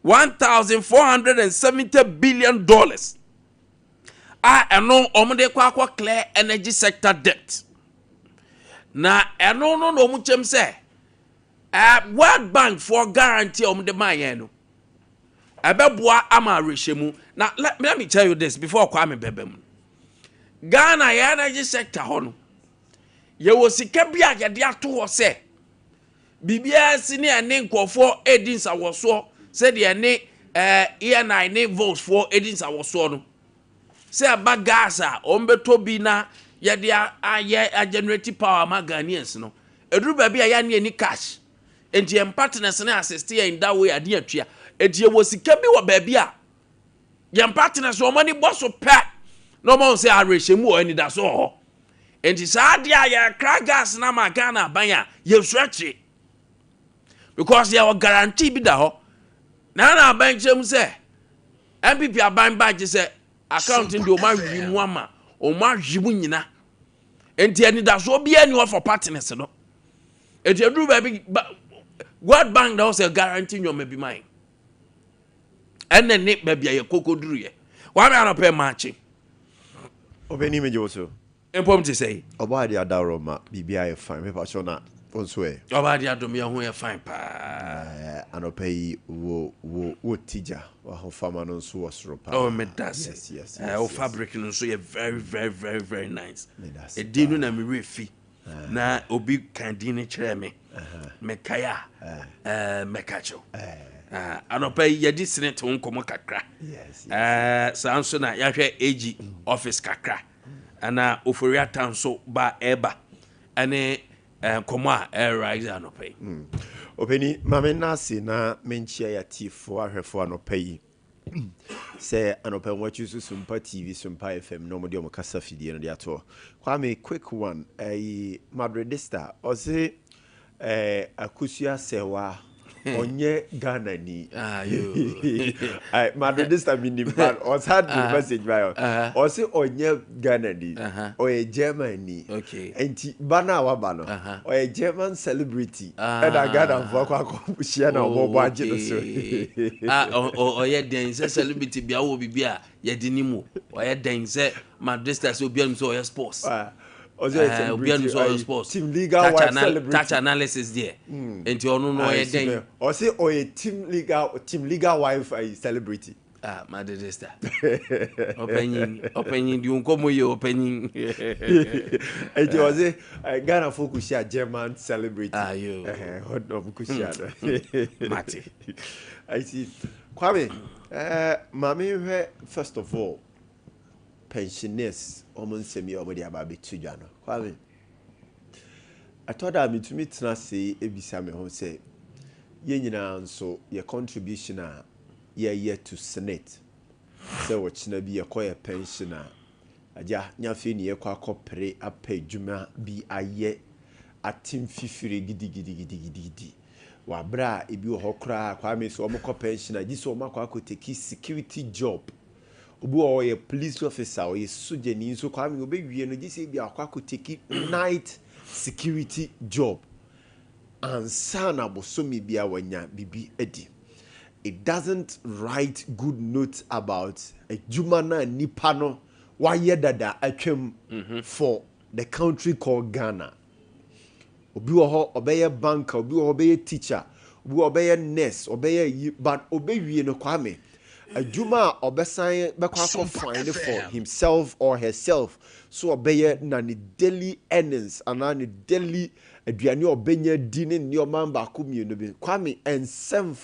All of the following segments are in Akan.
$1,470 billion. Eno omde kwa clear energy sector debt. Na eno no mu chem se World Bank for guarantee omde maye no. Abeboa ama rehemu. Now let me tell you this before Kwame bebem. Ghana energy sector hono. Ye wo sika bia ye de ato ho se. Bibia sini ene nkofo edins awoso se de ene E9 ne votes for edins awoso no. Se aba gas a ombeto bi na ye de a generate power ma Ghanaians no. Eduru ba bia ya ne ani cash. Enti em partners na assist ye in that way ade atua. Enti ye wo sika bi wo ba bia. Ye partners o money boss so pa. No man say arehemu o ani da so ho. Enti sa dia ya kra gas na ma Ghana banya ye stretch. Because there was guarantee bi da ho. Na ban chem say MPP aban badge say accounting do ma hwimu ama o ma hwimu nyina. Enti ani da so bia ni for partners no. Enti eduru ba bi World Bank da say guarantee nyoma bi mine. Enne ne ba bia ye kokoduru ye. Wa me anope match. Obeni mejoso. Empom to say. Oba dia dawro ma bibia ye fine. Me pa so na onso e. Oba dia do me ho ye fine pa. Anope yi wo tija wa ho fama no so wasoro pa. Oh me das. Yes. O fabric no so ye very nice. E di no na me refi. Na obi kan di ne kire me. Me kaya. Me kacho. Anope ye di senate won komo kakra. Yes. Sanso na ya hwe AG office kakra. Ana oforia town so ba eba. Ane komo a rise anope. Openi mame nasi na menchia ya tifo ahwefo anope yi. Say anope watchu Sompa TV Sompa FM no mo de mo kasa fidie no de ato. Kwame quick one Madridista o say akusua sewa onye Ghana ni I Madridista minimum or had the message by or say onye Ghana ni or a Germany okay enti bana wa bano or a German celebrity and I got a vocal share na bo budget so or ye den say celebrity bia wo bibia ye dinimu or ye den say Madridista so bia so sports team legal wife celebrity touch analysis there enti onu no ye den or say or a team legal wife celebrity Madridista opening di unkomo ye opening enti o say Ghana focus share German celebrity hot of kushia mate I see Kwame mame first of all pensioners omo nsemi omo dia ba betudwa no Kwame I thought that me to meet na say ebisa me ho say ye nyina nso ye contribution a ye to senate say wo china bi ye koye pensioner aja nyafe ni ye kwa akopre apedwuma bi aye atim fifire gidi wa bra ebi wo hokra Kwame so omo ko pensioner gi so omo akoteki security job obi o ye police officer o ye sojani so Kwame obewie no gise bi akoteki night security job and sana bosomi bia wanya bibi edi. It doesn't write good notes about a jumana nipano waye dada atwem for the country called Ghana. Obi wo ho obeye banker, obi wo obeye teacher, obi wo obeye nurse, obeye but obewie no Kwame Ajuma obesan bekwa find for himself or herself so obeye na ni daily earnings and ni daily aduane obenya di ne nioma ba ko mienu bi Kwame ensem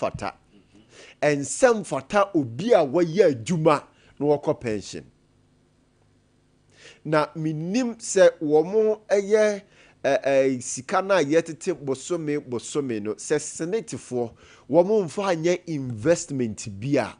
fata obi a waye ajuma no woko pension na minim se womo eye sika na yetete bosome no se senate for womo mfa anye investment bia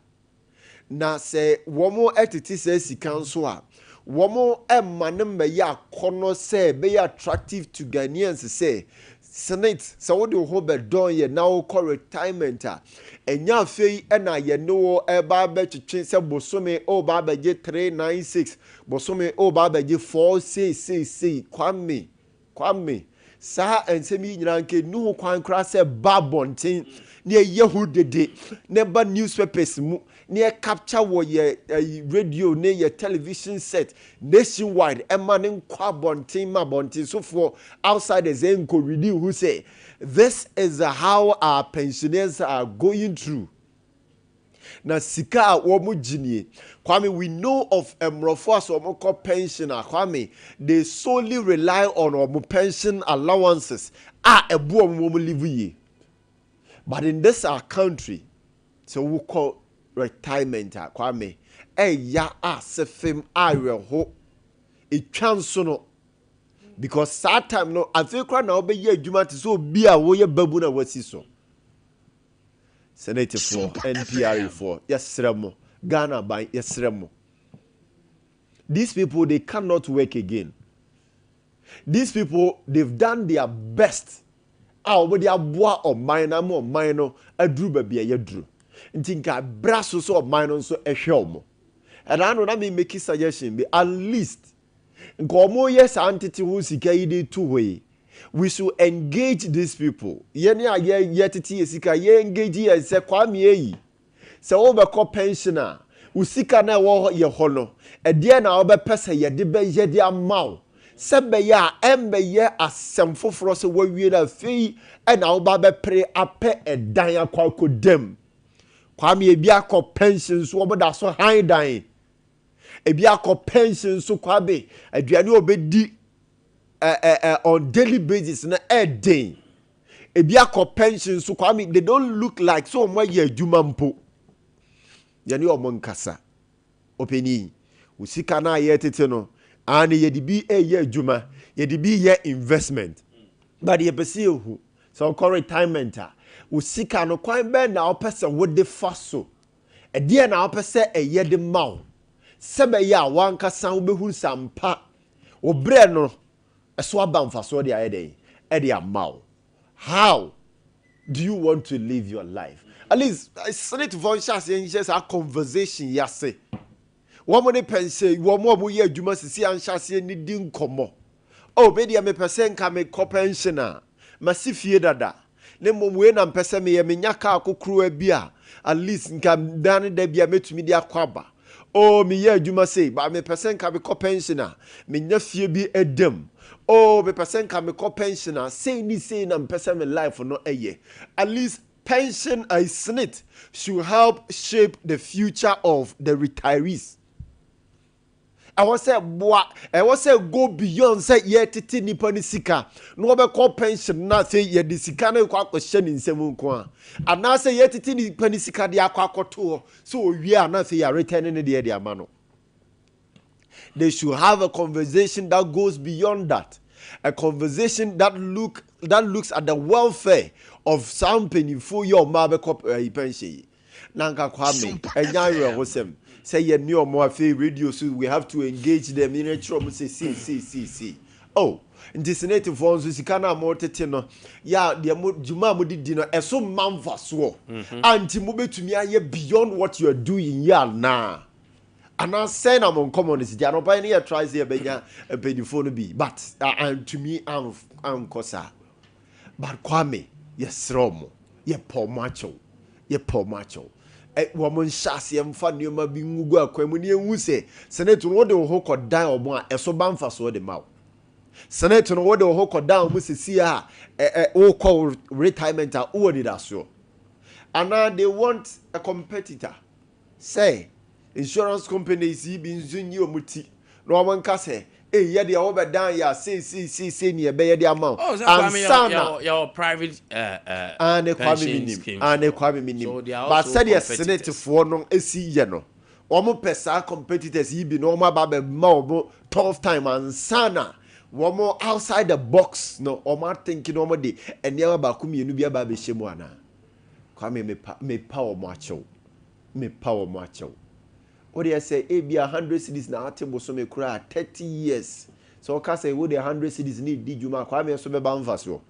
na se womo etiti se sika nso a womo emane meye akono se be attractive to Ghanaians say senate so wo de ho be don ye na wo retirement a enya afei na ye no e ba be twetwe se bosome o ba be je 396 bosome o ba be je 466 Kwame sa ensemi nyina nke nu kwan kra se babonten near Yahoo de never newspapers near capture what your radio near your television set nationwide emanating Kwabontin so for outsiders and could renew who say this is how our pensioners are going through. Na sika a womu jinie Kwame, we know of emrofo as omo pension Kwame, they solely rely on omo pension allowances ebu omo live ye. But in this our country, so we call retirement Kwame, ya sefim reho etwanso no, because that time no afekra na obe ye adwuma te so bi a wo ye babu na wasi so. Senate for NPR for yesremo Ghana by yesremo. These people, they cannot work again. These people, they've done their best. But they are boa or minor adru baby a yadru. Ntinka brasso so minor so a show. And I know that me make a suggestion be at least nkomo yes entity who sika ide two way. We should engage these people. Yeni aye yetiti esika ye engage ye se Kwame yi. Se wo be ko pensioner, usika na wo ye hono. E de na wo be pese ye de be ye de amaw. Se be ya embe ye asem foforo se wo wie na fei e na wo ba be pre ape edan akwa kodem. Kwame e bia ko pension so wo da so han dan. E bia ko pension so kwabe aduane obedi on daily basis na day ebiako pension so Kwame, they don't look like so much ye adwuma mpo yani omonkasa openi usika na ye tete no ani ye dibi ye adwuma ye dibi ye investment but ye pese hu so call retirement usika no kwan be na opese wo de faso e de na opese ye de maw sebe ya wankasa wo behu sampa obre no so abamfaso de ayede e amaw. How do you want to live your life? At least I need to voice just a conversation yase. One money pense one more year you must see and shase ni din komo. Oh media me person ka me pensioner. Masifie dada. Ne momwe na mpese me ye menyaka akokro bia. At least nka dan da bia metumi dia kwaba. Oh me ye adwuma sei ba me person ka me pensioner. Me nya fie bi edem. Oh, the person can make a pensioner. Say ni say na person me life for no eye. At least pension I snit should help shape the future of the retirees. I want say go beyond say ye titi nipa ni sika. No be call pension na say ye di sika na kwa question nsem nko a. Ana say ye titi nipa ni sika dia kwa akoto. So we are na say ya returning the dia amano. They should have a conversation that goes beyond that. A conversation that looks at the welfare of some penifo your mabe cop pension. Nanka Kwame, enya hosem. Say ye new more radio, so we have to engage them in a trouble. Say. Oh, in this native forms, we can more tetino. Ya, the Juma mudi dinner, a so manfa so. Anti mube to me beyond what you are doing, ya na. And I say I'm uncommon is the no tries here benya a penifone be. But to me I'm kosa. But Kwame, yes Romo, ye poor macho. A woman shasi mfa nneoma bi ngugu akwamuni enwu se senator no de ho kodan omo a eso banfa so de maw senator no de ho kodan omo sesi a o call retirement a o need aso and now they want a competitor. Say insurance companies yi bi nzunyi omuti no omonka se ye de o be dan ya say ni e be ye de amount and your private and Kwame minim but said yes senate for no esi ye no omo pesa competitors yi bi no omo ba be ma omo tough time and sana omo outside the box no omo thinking omo de enia ba ku mienu bi aba be shemu ana Kwame me power mo acho what do you say e bi 100 cities na atebo so me kura 30 years so ka say wo the 100 cities need di juma Kwame so be ba mfa so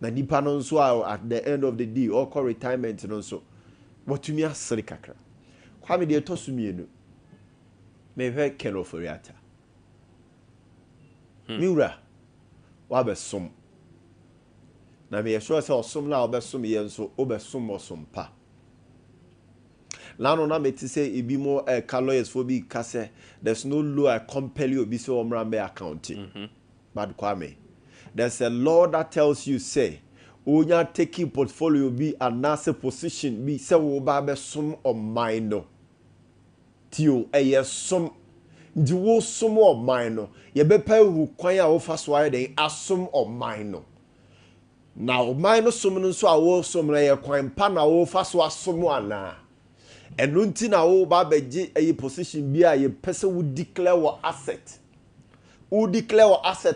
na nipa no so at the end of the day or call retirement no so what me asere kakra Kwame de to so mienu me hwe Ken Oforiata miura wa be som na me sure say osom na obesom ye nso obesom osompa na no na meti say ebi mo lawyers for bi ka say there's no law I compel you obi say omra me accounting but Kwame, there's a law that tells you say onya taking portfolio bi anase position bi say wo ba besom oman no tio som ndi wo som oman no ye bepa hu kwan a wo fa so aye den asom oman no na oman no som no so a wo som na ye kwan pa na wo fa so asom ana eno nti na wo ba beje ayi position bi a ye pese wo declare wo asset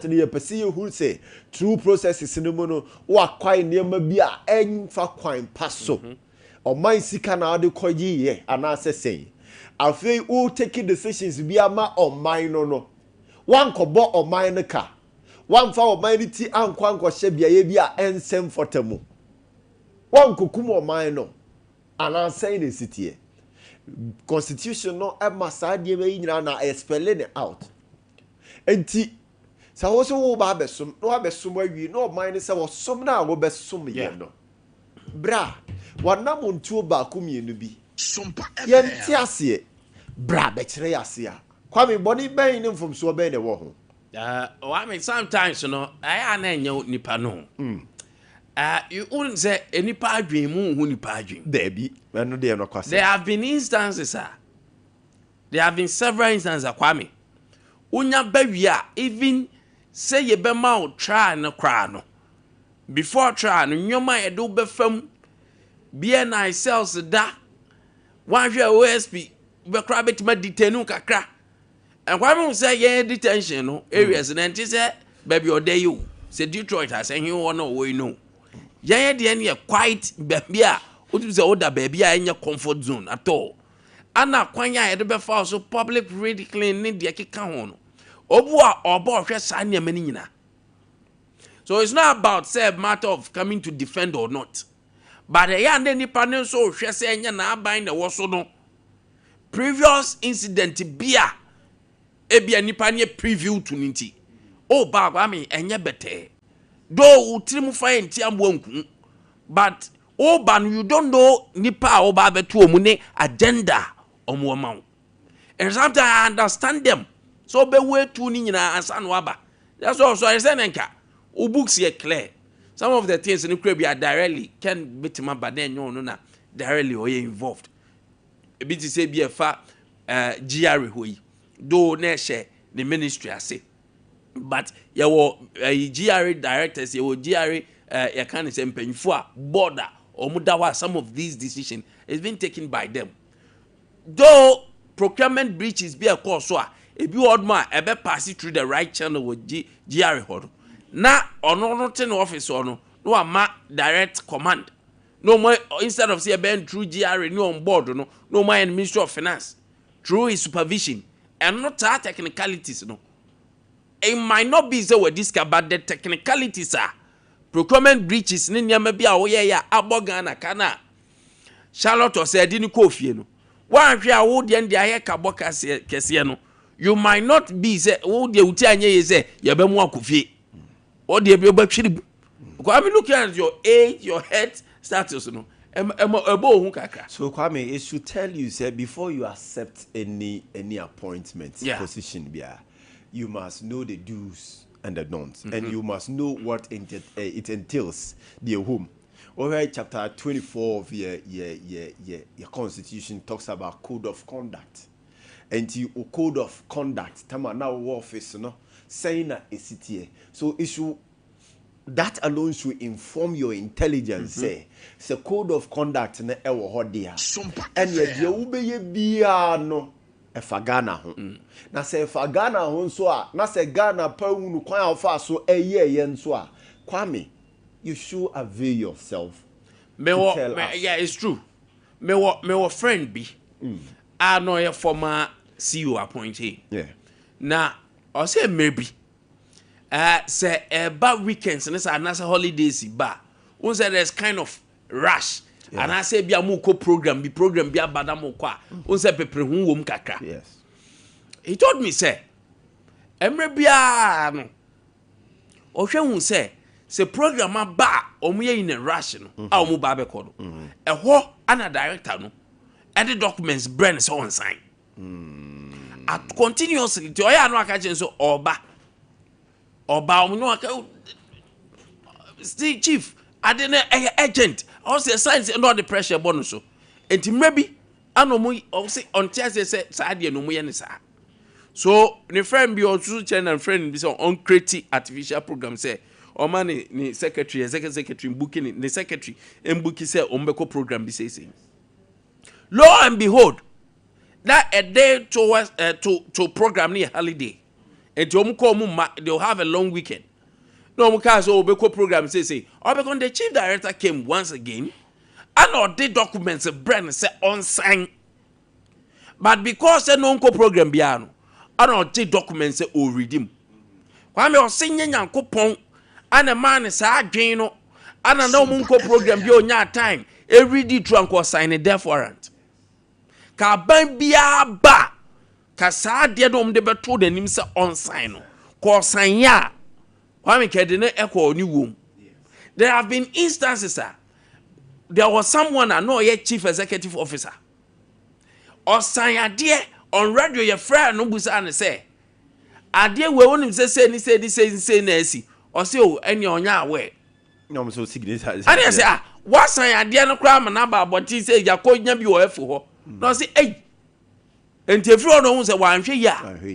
ni ye pese ye hu say true processes no mo no wo akwai niam bi a enfa kwan pa so oman sika na ade koyi ye ana sesei afei wo take decisions bi ama oman no wan kobo oman no ka wan fa oman ni ti anko hye bia ye bi a ensem fotamu wan kokum oman no ana say the city constitution no ema saade be nyina na expelling it out enti sa wo so wo ba besom no abesom awi no oman ni se wo som na wo besom ye no bra wanam ntuo ba komienu bi Sompa yenti ase bra be kire ase a Kwame body ben ni mfom so ben ne wo ho I mean sometimes I na nya nipa no you wouldn't say nipa adwen mu hu nipa adwen there be no dey no kwase there have been instances there have been several instances Kwame unya bawia even say ye be ma o try no kra no before try no nyoma e do be fam BNI cells da one hwe OSP be kra betima detenu kakra and Kwame say ye detention no areas na nti say baby o dey you say Detroit has say he won no we know ye de ne quite baby a otu say oda baby a enye comfort zone at all ana kwanya ye de be fa so public ridiculing ni de keka ho no obu a obo hwe sa ne mani nyina. So it's not about say matter of coming to defend or not, but the yande nipa ne so hwe say enya na aban na wo so no previous incident bia ebia nipa ne preview to nti o ba kwa me enye bete do utrim fa enti amwanku but o ban you don't know nipa o ba betu omu ne agenda omu amount and sometimes I understand them so be way to ni nyina ansa no aba that's also I say nka o books here clear some of the things in the are directly can bitima but then no na directly or involved a bit to say be a fa GR hoyi do na share the ministry ase but ya wo GR directors ya wo GR ya kan say mpanyfo a border omudawa some of these decisions has been taken by them though procurement breaches be a cause so e bi odma e be pass through the right channel with GR hodo na ono no ten office ono no ama direct command no more instead of say ben through GR no on board no more in Ministry of Finance through his supervision and not our technicalities no it might not be so with this but the technicalities are procurement breaches ni nyama bia wo ye ya abogana kana Charlotte or said ni kofie no wan hwe a wo de ndi aye ka boka kese no you might not be say wo de uti anye ye say ye be mu akofie o de be batwiri Kwame looking at your age your health status no ebo hu kakra so Kwame it should tell you say before you accept any appointment position bia you must know the do's and the don'ts and you must know what it entails the home. Alright, chapter 24 of your constitution talks about code of conduct. And you code of conduct, tama now office no saying that a city. So issue that alone should inform your intelligence. Say code of conduct na ewo hodia. And you ubeye bia no efagana ho. Na se efagana ho so a na se Ghana pa unu kwan afa so eye nso a Kwame you should avail yourself. Yeah, it's true. Me friend be. I know a former CEO appointee. Yeah. Now, I say maybe. Say about weekends and it's another holidays ba. One say there's kind of rush. Yeah. And I say be a muko program be a badamo kwa. One say pepre hu wom kakra. Yes. He told me say, Emre bia no. Ohwe hu say se program aba omo ye in a rush no a omo ba be ko no ho ana director no and the documents brand so on sign at continuously to oya no aka chen so oba omo no aka still chief ade na agent all say signs and all the pressure bonus so enti maybe anomu o say on tia say saade no mu ye ne sa so ne friend bi also channel friend bi say on create artificial program say o man ni secretary executive secretary booking ni secretary embuki say o mbeko program bi say lo and behold that a day towards to program near holiday and to they'll have a long weekend no because obeko program say obeko the chief director came once again and all the documents a brand say on sign but because no program biano and all the documents say o redeem kwame o senye nyankopon and a man is adwen no and no munko program bi onya time every day to anko sign a death warrant ka ban bia ba ka saa de no de beto de nim se on sign no ko sign ya kwame kede ne ekọ ni wom there have been instances there was someone I know chief executive officer or sign ade on radio your friend no busa ne say ade we wonim say ni say na asi or say o any onya awe no so signature and I say what sign ade no kra ma na ba boti say yakonya bi o efu ho no say hey enti efro no hu say wanhwe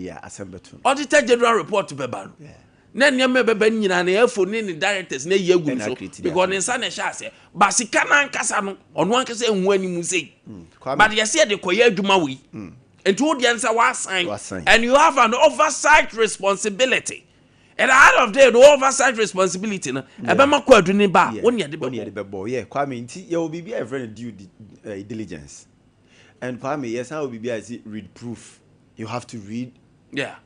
ya asembeto auditor general report be ba no na nneema beba nyina na efo ni directors na yegu so because ne nsa na sha say basika na nkasa no ono ankasa enhu animu sei but yes ye de koye adwuma we enti wo de nsa wa sign and you have an oversight responsibility and out of there the oversight responsibility na ebe makọ aduni ba woni ye de bebo yeah Kwame nti ye obi bia every due diligence and Kwame yes how obi bia say read proof you have to read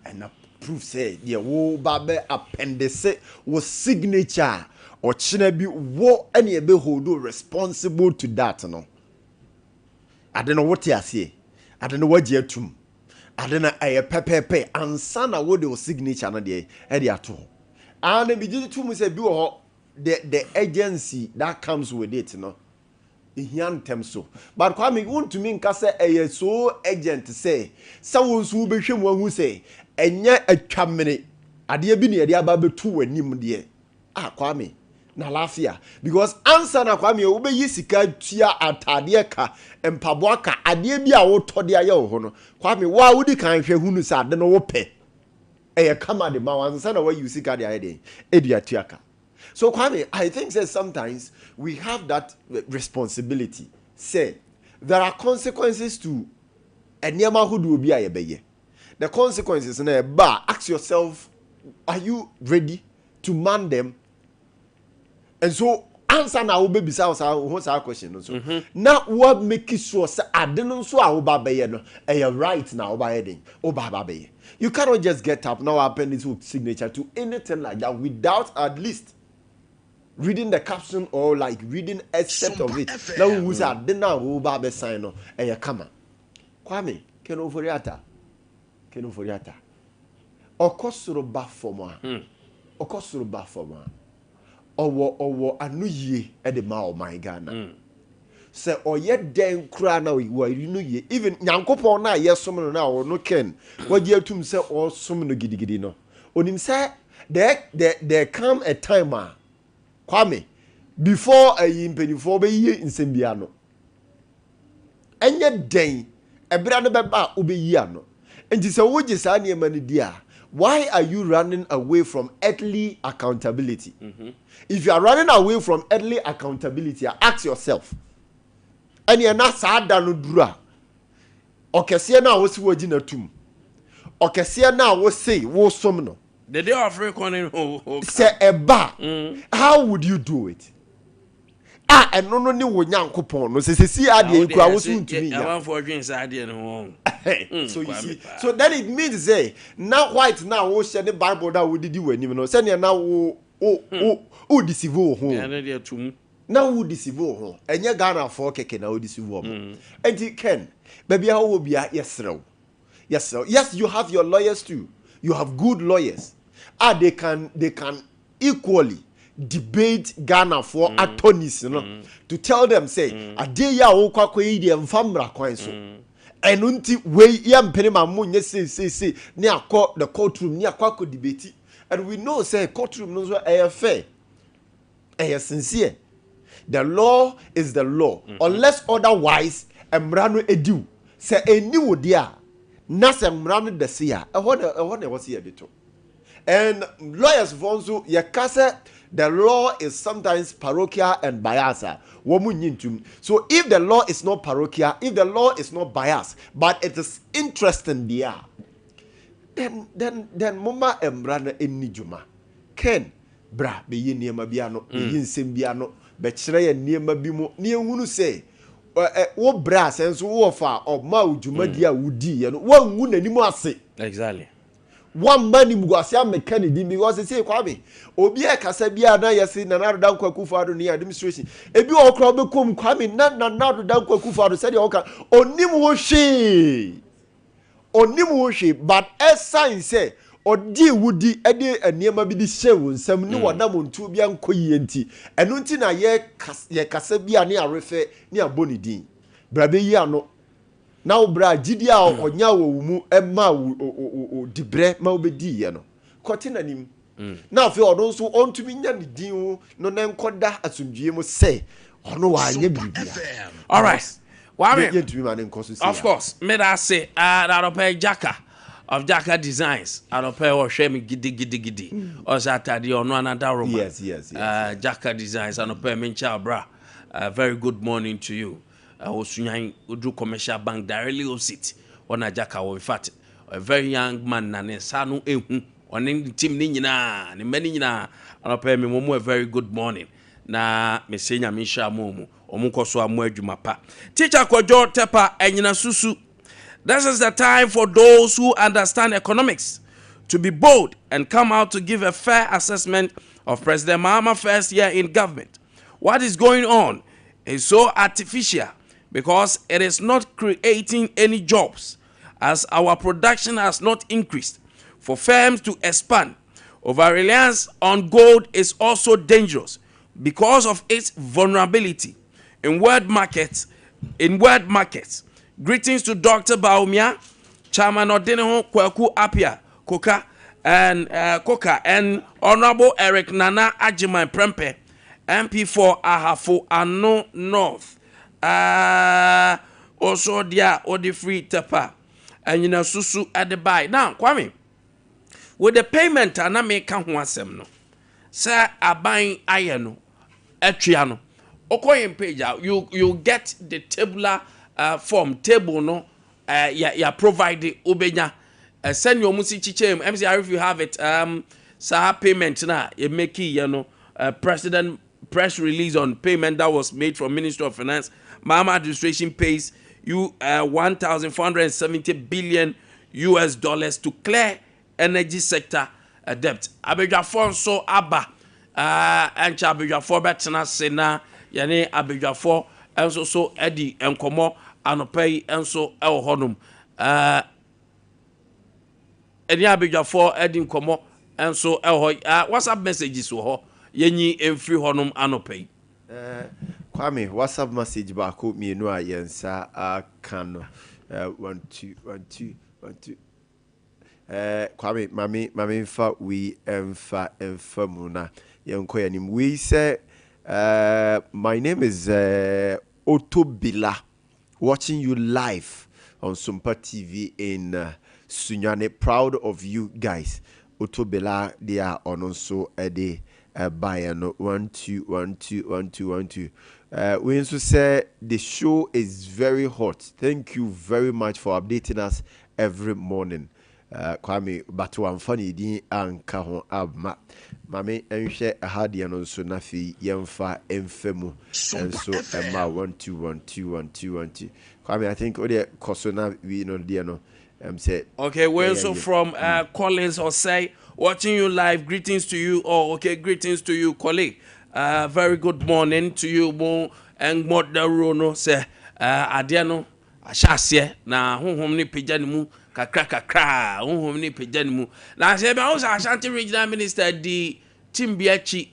and proof say yeah wo ba be appendix wo signature or china bi wo any ebe hold responsible to that no I don't know what you say I don't know what you atum I don't know pepe ansa na wo de signature na de e de ato and be just to say bi wo the agency that comes with it no hian tem so but Kwame want to mean ka say so agent say so so be hwem wahu say enye atwamene ade bi ne ade aba betu wanim de Kwame na lafia because answer na Kwame wo be yisika tua atade ka empabo aka ade bi a wo to de aye wo ho no Kwame wa wo di kan hwe hunu sa ade no wo pe kama de ma wansa na wa yisika de aye de eduatua ka. So Kwame, I think that sometimes we have that responsibility. Say there are consequences to anyama who do be a beye. The consequences na ba ask yourself, are you ready to man them? And so answer na wo be bisa sa question so. Now what make it sure say adeno so a wo ba beye no right na wo ba heading wo ba beye. You cannot just get up now append this signature to anything like that without at least reading the caption or like reading a set of it. Now we say adena wo ba be sign no kama. Kwame keno foriata okosoro ba forma okosoro ba forma owo anuye e de ma o my Ghana say oye den kura na we inu ye even nyankopon na yesom no na o no ken wagi atum say o som no gidigidi no onim say there come a time Kwame before a yimpenifo be yi nsem bia no enye den ebra no beba obeyi ano enti say wo gisa na ema ne dia why are you running away from earthly accountability? If you are running away from earthly accountability, ask yourself and you're not sad no dura okese na wo si waji na tum okese na wo say wo som no the day of reckoning say eba how would you do it and no ni wo nyankopon no say see ade ekura wo so ntumi ya am for dwen say ade no so you see so then it means say now white now wo share the Bible that we did wani no say na wo deceive wo ho na dey tum now wo deceive wo ho enye Ghana for keke na wo deceive wo and you can baby how wo bia yes you have your lawyers too, you have good lawyers they can equally debate Ghana for attorneys, you know, to tell them say ade ya wo kwakwa yi de mfamra kwan so enunti we yam pene ma munye say ni akọ the courtroom ni akọ debate, and we know say courtroom no so fair, sincere. The law is the law, unless otherwise emrano edu say eni wodi a na se emrano de se a ehone was here to. And lawyers vonzo yakase the law is sometimes parochial and biased. So if the law is not parochial, if the law is not biased, but it is interesting there, then mama emrana enijuma ken bra be ye niema biano be yin sem biano be kire ye niema bi mo ne ehunu say wo bra senso wo fa oma ujuma dia wudi ye no wangu nanimu ase. Exactly. One man in Guasia Kennedy because they say Kwame Obia Casabia na yesi na nado dan kwaku fado ni administration ebi okra be kom Kwame na nado dan kwaku fado said oka onim wo hwe but sign say odi wudi ede aniema bi di hye nsam ni wada montu bia nkoyi enti eno nti na ye kasabia ni arefe ni aboni din brabe yi ano na obra gidi a onya wo mu ema wo dibre ma obedi ye no kotina nim na afi odon so ontumi nya ni din no na nkoda asundwie mu say ono wa anya bibia. All right, of course me that say that pay Jaka of Jaka Designs I pay or share me gidi or Saturday or no another room. Yes. Jaka Designs I pay mencha bra. Very good morning to you. Osunyan Udu Commercial Bank directly opposite on Ajaka in fact a very young man na ne sanu ehu on the team ni nyina ni many nyina anopɛ me momu a very good morning na me senya me sha momu omunkoso amu adwuma pa teacher Kojo Tepa enyina susu. This is the time for those who understand economics to be bold and come out to give a fair assessment of President Mahama's first year in government. What is going on is so artificial because it is not creating any jobs, as our production has not increased. For firms to expand, over-reliance on gold is also dangerous because of its vulnerability in world markets. Greetings to Dr. Baumia, Chairman Ade Akye Abia, Koka, and Honorable Eric Nana Ajiman Prempe, MP for Ahafo Ano North. Also dia Odi Free Tepa and you know susu at the buy. Now Kwame, with the payment and I make ho asem no. Sir abang ayano etriano. Okoyen page out you get the tabular form table no ya provide the obenya send your musi chichem MCR if you have it sir payment na you make president press release on payment that was made from Ministry of Finance. Mahama administration pays you 1,470 billion US dollars to clear energy sector debt. Abidjafo so aba and Abidjafo betena sena yani Abidjafo enso so edi enkomo anopay enso el honum eni Abidjafo edi enkomo enso el hoy WhatsApp messages so ho yenyi emfiri honum anopay. Kwame, WhatsApp message baako mienu a yensa akano 1 2 Kwame mami mfa we emfa muna yenko yanim. We say my name is Otobila, watching you live on Sompa TV in Sunyane. Proud of you guys. Otobila they are on also Ade Bayano 1 2 we also say the show is very hot. Thank you very much for updating us every morning. Kwame but one funny din anka ho abma mame enhwe ahade no so na fi yemfa emfemu enso ema 1 2 Kwame I think all the kosona we no there no say okay we're also from Collins or say watching you live. Greetings to you. Oh, okay. Greetings to you, colleague. Very good morning to you, Mo and Moderono. Say, Adiano, Ashasye, na hum ni pijanimu, kakra, hum ni pijanimu. Na say, I was Ashanti Regional Minister, the Timbiachi,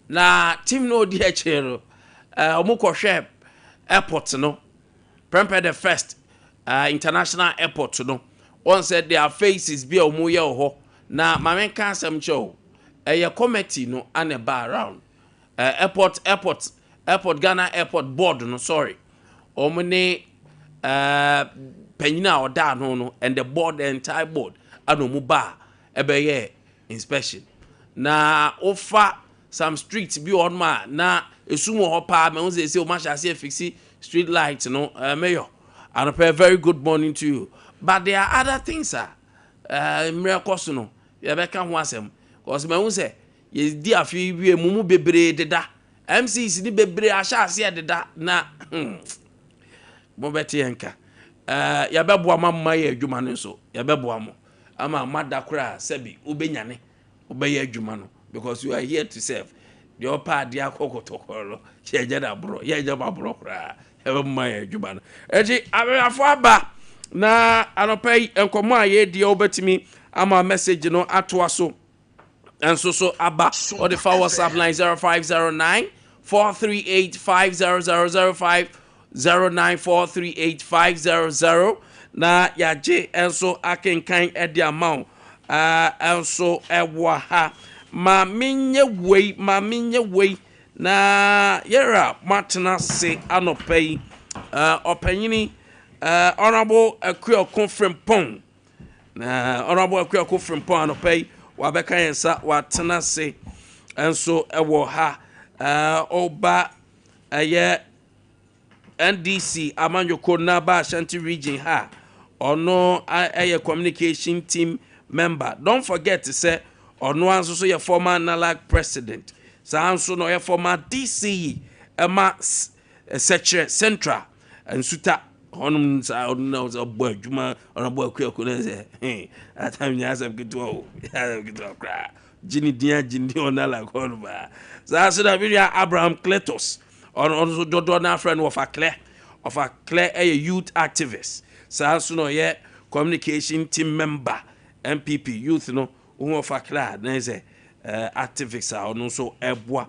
na team no di echero omukọ hwe airport no prepare the first international airport no one said their faces be omuye ho na mamen kan asem cho committee no ane ba around airport Ghana airport board no sorry omune penyina oda no and the board, the entire board anomu ba ebeye inspection na offer some streets be on ma na esumo ho pa me won say o ma sha say fixi street lights no mayor and a very good morning to you, but there are other things miracles no you be kan ho asem cause me won say ye di afi wie mumu bebre deda MCs ni bebre asha ase deda na mo beti enka ya be boa mamma ye adwuma no so ya be boa mo ama madakura sebi ubenyane ubeye adwuma no because you are here to serve the opa dia kokotokoro cheje da bro ye je ba bro kra e be mamma ye adwuma no eji abefo aba na anopai enkomo aye dia obetimi ama message no atoa so and so aba or the WhatsApp line 0509 438 50005 094385000 na yaje enso akenkan edi amount enso ewa ha ma minye wei na yera matna se anopei opanyini honorable Akye Frimpong na honorable Akye Frimpong anopei wabeka yensa watna se enso ewo ha oba aye NDC Amanyoko Naba Ashanti region ha ono a communication team member. Don't forget to say ono anso so your former NALAC president. So anso no your former DCE Emma Secretary Central and Suta onum sa ono so boy juma ono boy kwekuna say atam nya asem gitu kra jini dia jini onala ko ba. So anso da bi Abraham Cletus on so dodo na friend of a clear a youth activist so no ye communication team member MPP youth no who of a clear na say activists on so eboa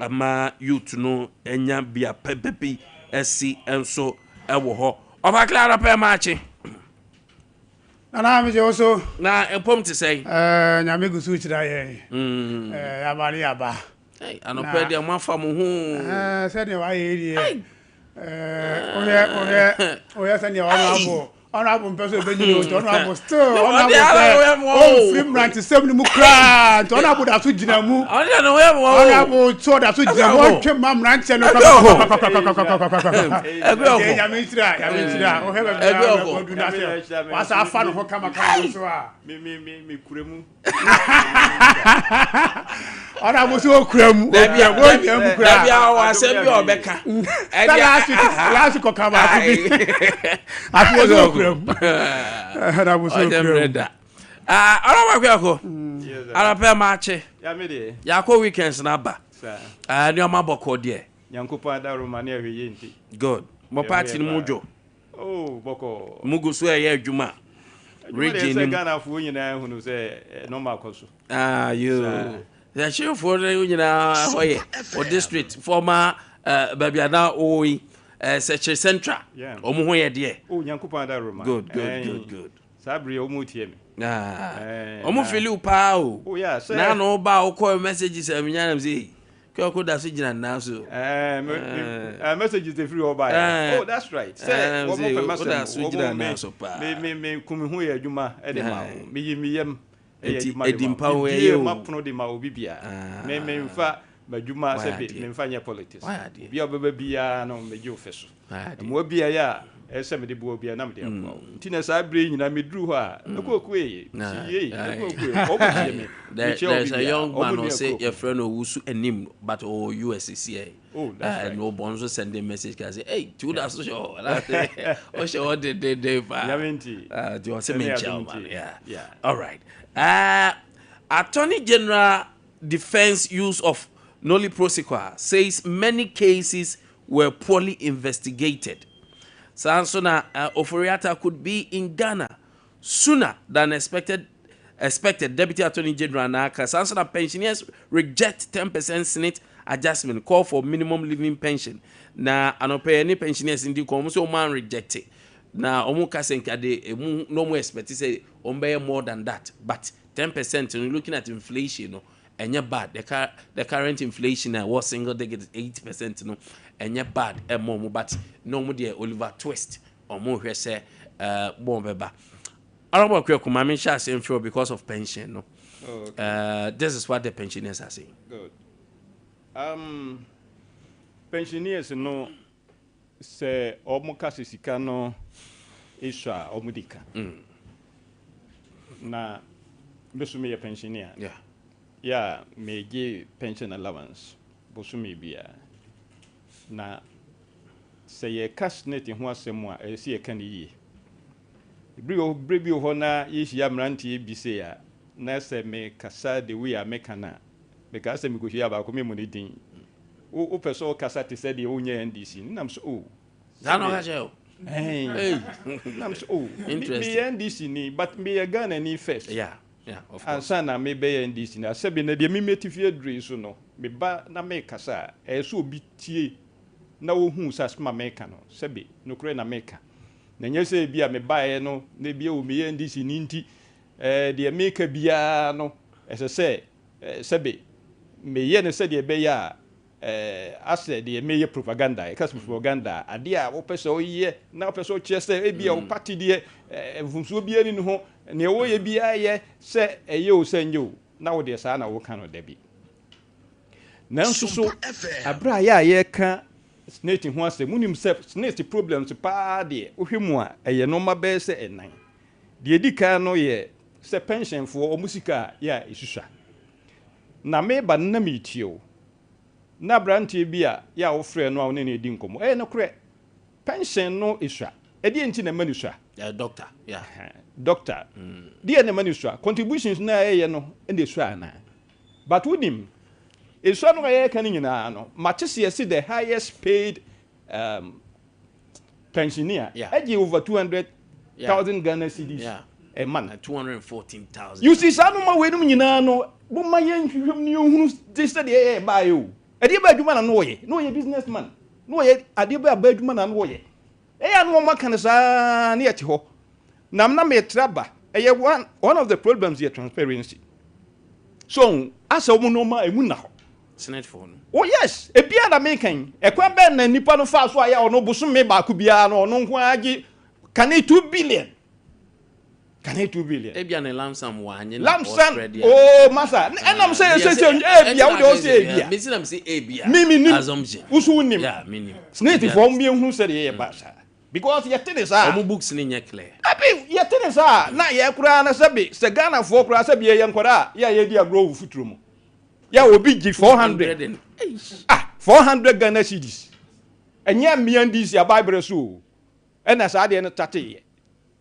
ama youth no enya bia pepepi SC and so ewo ho of a clear pa machi na me also na empom to say nyame gusu chira ye abali aba hey, I no pay the man for mu said you why here oya send your honorable person be you honorable still honorable film rant sem ni mu kra honorable da so gina mu honorable so da so gina mu twa mam rant no ya me tira o hebe do na se wasa afa no kama so a me kuremu honorable so kuremu bia wa se bi obeka last ko kama afi so kuremu honorable so kuremu honorable Arape mache ya me de yakọ weekends na ba ni o ma boko de Nyankopa da Romania hweye nti good mo party ni mujo boko mugusu eye adwuma region ni Ghana fu nyina hunu se normal koso you the chief for nyina hoye or district former babiana oi Secretary Central omo ho ye de Nyankopa da Romania good sabre omo tie me omo feel pa o yeah say na no ba o call messages am nyana say ko da so gina na so messages dey free over that's right say what more message me kumi hu ye adwuma e de ma me yem edimpa we ye mapono de ma obi bia me mfa madwuma se be me mfa nya politics bia obeba bia no me gi ofeso mo bia ya ese me de bo bia na me de akwa ntina sa bre nyina me duru ho a ekoku ye ekoku me there's a young man who say your friend Owusu enim but USCCA and no bonzo send a message can say hey to that social o she what they yamenti do you say me man yeah all right Attorney General defense use of Noli Prosequa says many cases were poorly investigated. Sansona Oforiata could be in Ghana sooner than expected expected Deputy Attorney General Naka Sansana pensioners reject 10% Senate adjustment, call for minimum living pension. Na anope any pensioners in the community man rejected. Na omu kasenka de no more expect say ombe more than that, but 10% when looking at inflation no enya bad. The current inflation was single digit 8% no enya bad more, but no more the Oliver Twist or more who say bombeba. I don't want to come sure because of pension. No, this is what the pensioners are saying. Good. Pensioners no say omukasi sikano isha omudika. Na besumi ya pensioner. Yeah. Yeah, may give pension allowance. Bosumi biya. Na say ye cash net in what semwa see a candy. Bribi hona yishi ya mranti bise ya na se me kasa de we ya mekana because se me ko hia ba ko me monidin o person kasa te se de onye NDC nam so o Zano ka je o nam so o interesting me NDC ni but me ya Ghana ni first yeah of course ansa na me be NDC na se be na de me metifie dre so no me ba na me kasa e so obi tie na wo hu sa sma meka no se be no kure na meka na nyese bia me bae no na bia o me NDC ni nti de meka bia no ese sebe me ye ne se de be ya ase de me ye propaganda e kas propaganda ade a wo pese o ye na wo pese o chese bia o party de vumso bia ni ho ne wo ye bia ye se eye o senyo na wo de sa na wo kan no da bi na nso so abra ya ye ka snake ho ase munim self snake problems pa de ohwemu a eye no ma be se enan de edika no ye se pension for o musika ya isusha na me ba na mitio na brantie bia ya wo frɛ no a woni na edi nkomo no kure pension no isua edi enti na manusua doctor doctor de na manusua contributions na ye no ende sua na but wonim isua no ye kan nyina no matches ye see the highest paid pensioner eji over 200,000 Ghana cedis a month 214,000 you see sanu ma we no nyina no bo ma ye nhwehwem ni ohunu this de ye ba yo ade ba adwuma na no ye businessman no ye ade ba adwuma na no ye ya no ma kan sa na ye te ho nam na me traba ye one of the problems here transparency so asa omu no ma emu na ho senate for no oh yes e bia na me kan e kwa ben na nipa no fa so aya ono bosom me ba ku bia no ono nko agi kan 2 billion Ebia ne lamsam wanye na Australia. Oh masa, enam say ebia wo de say ebia. Me sinam say ebia. Me assumption. Usu nim. Yeah, me nim. Snake for me hu say dey ba sa. Because ye tene sa. Omo books ni nye clear. Abi ye tene sa na ye kura na sabi, se Ghana for kura sabi ye nkora, ye di agro futuro mu. Ya obi gi 400. 400 Ghana cedis. Enya miandis ya Bible so. Ena sa de no tate ye.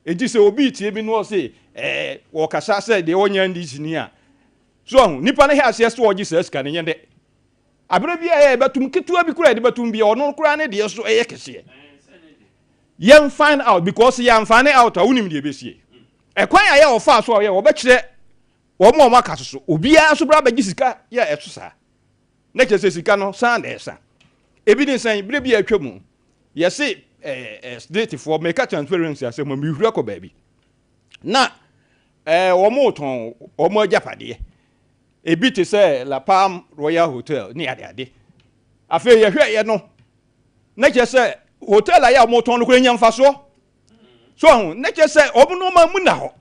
Eji se obi tie bi no say wo kasa say de wonya ndi ni a so nipa ne ha se so oji se ska ne nyende abere bia e batum ketua bi kura de batum bia ono kura ne de so kese yem find out because yam find out awunim de besie kwan ya wo fa so ye wo be kire wo mo maka so obi a so bra ba gisika ya eto sa ne kese sika no san de sa ebi ni san bire bia atwam ye se state for make transparency as mo mihura ko baabi na omo ton omo ajapade ebi te say La Palm Royal Hotel ni ade afi ye hwe ye no na che say hotel ya omo ton no ko nyamfa so na che say omo no ma mu na ho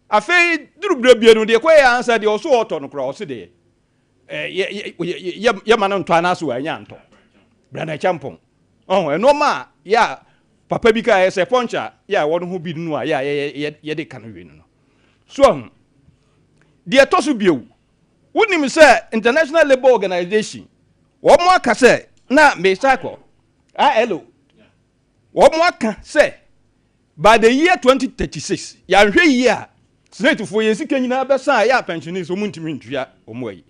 afi durubra bie no de ko ya ansa de oso oto no kro o se de ye ma no nto anaso anya nto brana champon no ma ya papa bi ka se poncha ya wono ho bi nu a ya ye de kan wi no so de tosu biu wonim se International Labour Organization wo mo aka se na me cycle hello wo mo aka se by the year 2036 ya nhwe yi a senate fo ye sika nyina be san ya pensioners o muntimi ntua o mo yi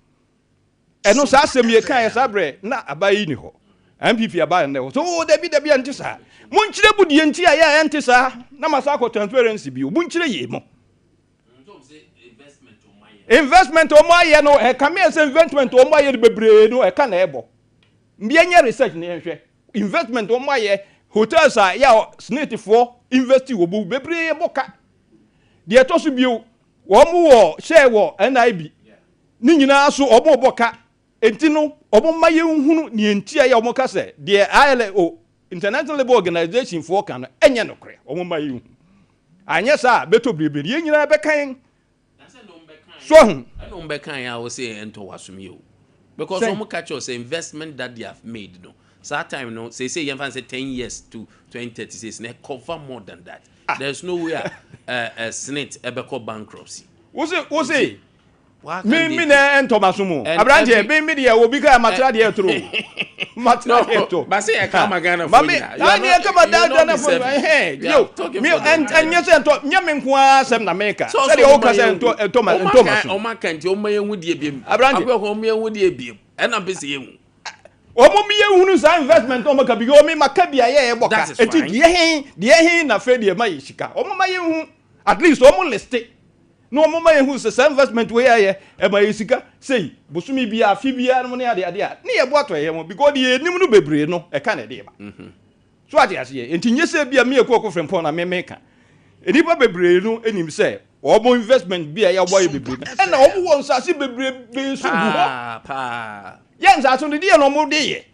eno sa asem ye kan ya sabre na abayi ni ho MPP aba na so David antisa munchire budie nti ya antisa na masako transparency bi munchire ye mo investment omo aye no e come as investment omo aye bebre no e ka na ebo mbianye research na ehwe investment omo aye hotels a ya snate for investi obu bebre boka de to so bio omo wo share wo NIB ni nyina so omo boka enti no omo maye nhunu ni enti ya omo ka se de ILO International Labour Organization for kan enye no kre omo maye nhunu anya sa beto bebre ye nyina be kan so I don't be kind I will say ento wasum you because some catch us investment that they have made no so that time no say you can say 10 years to 2036 na cover more than that. There's no way a snit ebe call bankruptcy. What's it? Me na ento masumu. Abrante me dia obi ka matra dia tro. Matra dia to. Ba say e ka magana for you. Na dia ka badada na for yo. Me anya se ento nya me nko asem na meka. Say dia o ka se ento masumu. O maka nti o ma yehu die biem. Abrante o ma yehu die biem. E na be se yehu. Omo mi ehunu sa investment o maka bi o mi maka bia ye boka enti die hin na fe die ma yishika omo ma yehu at least omo list no omo ma yehu sa investment we ye e ma yishika sei bosumi bia afi bia no ne ade a ne ye bo ato ye mo because die enim no bebre no e ka na de ba so ade ase enti nyese bia me ekoko frempon na me meka enipa bebre no enim se omo investment bia ya bo ye bebre na omo won sa se bebre be so pa Yan za so de die no mo de ye.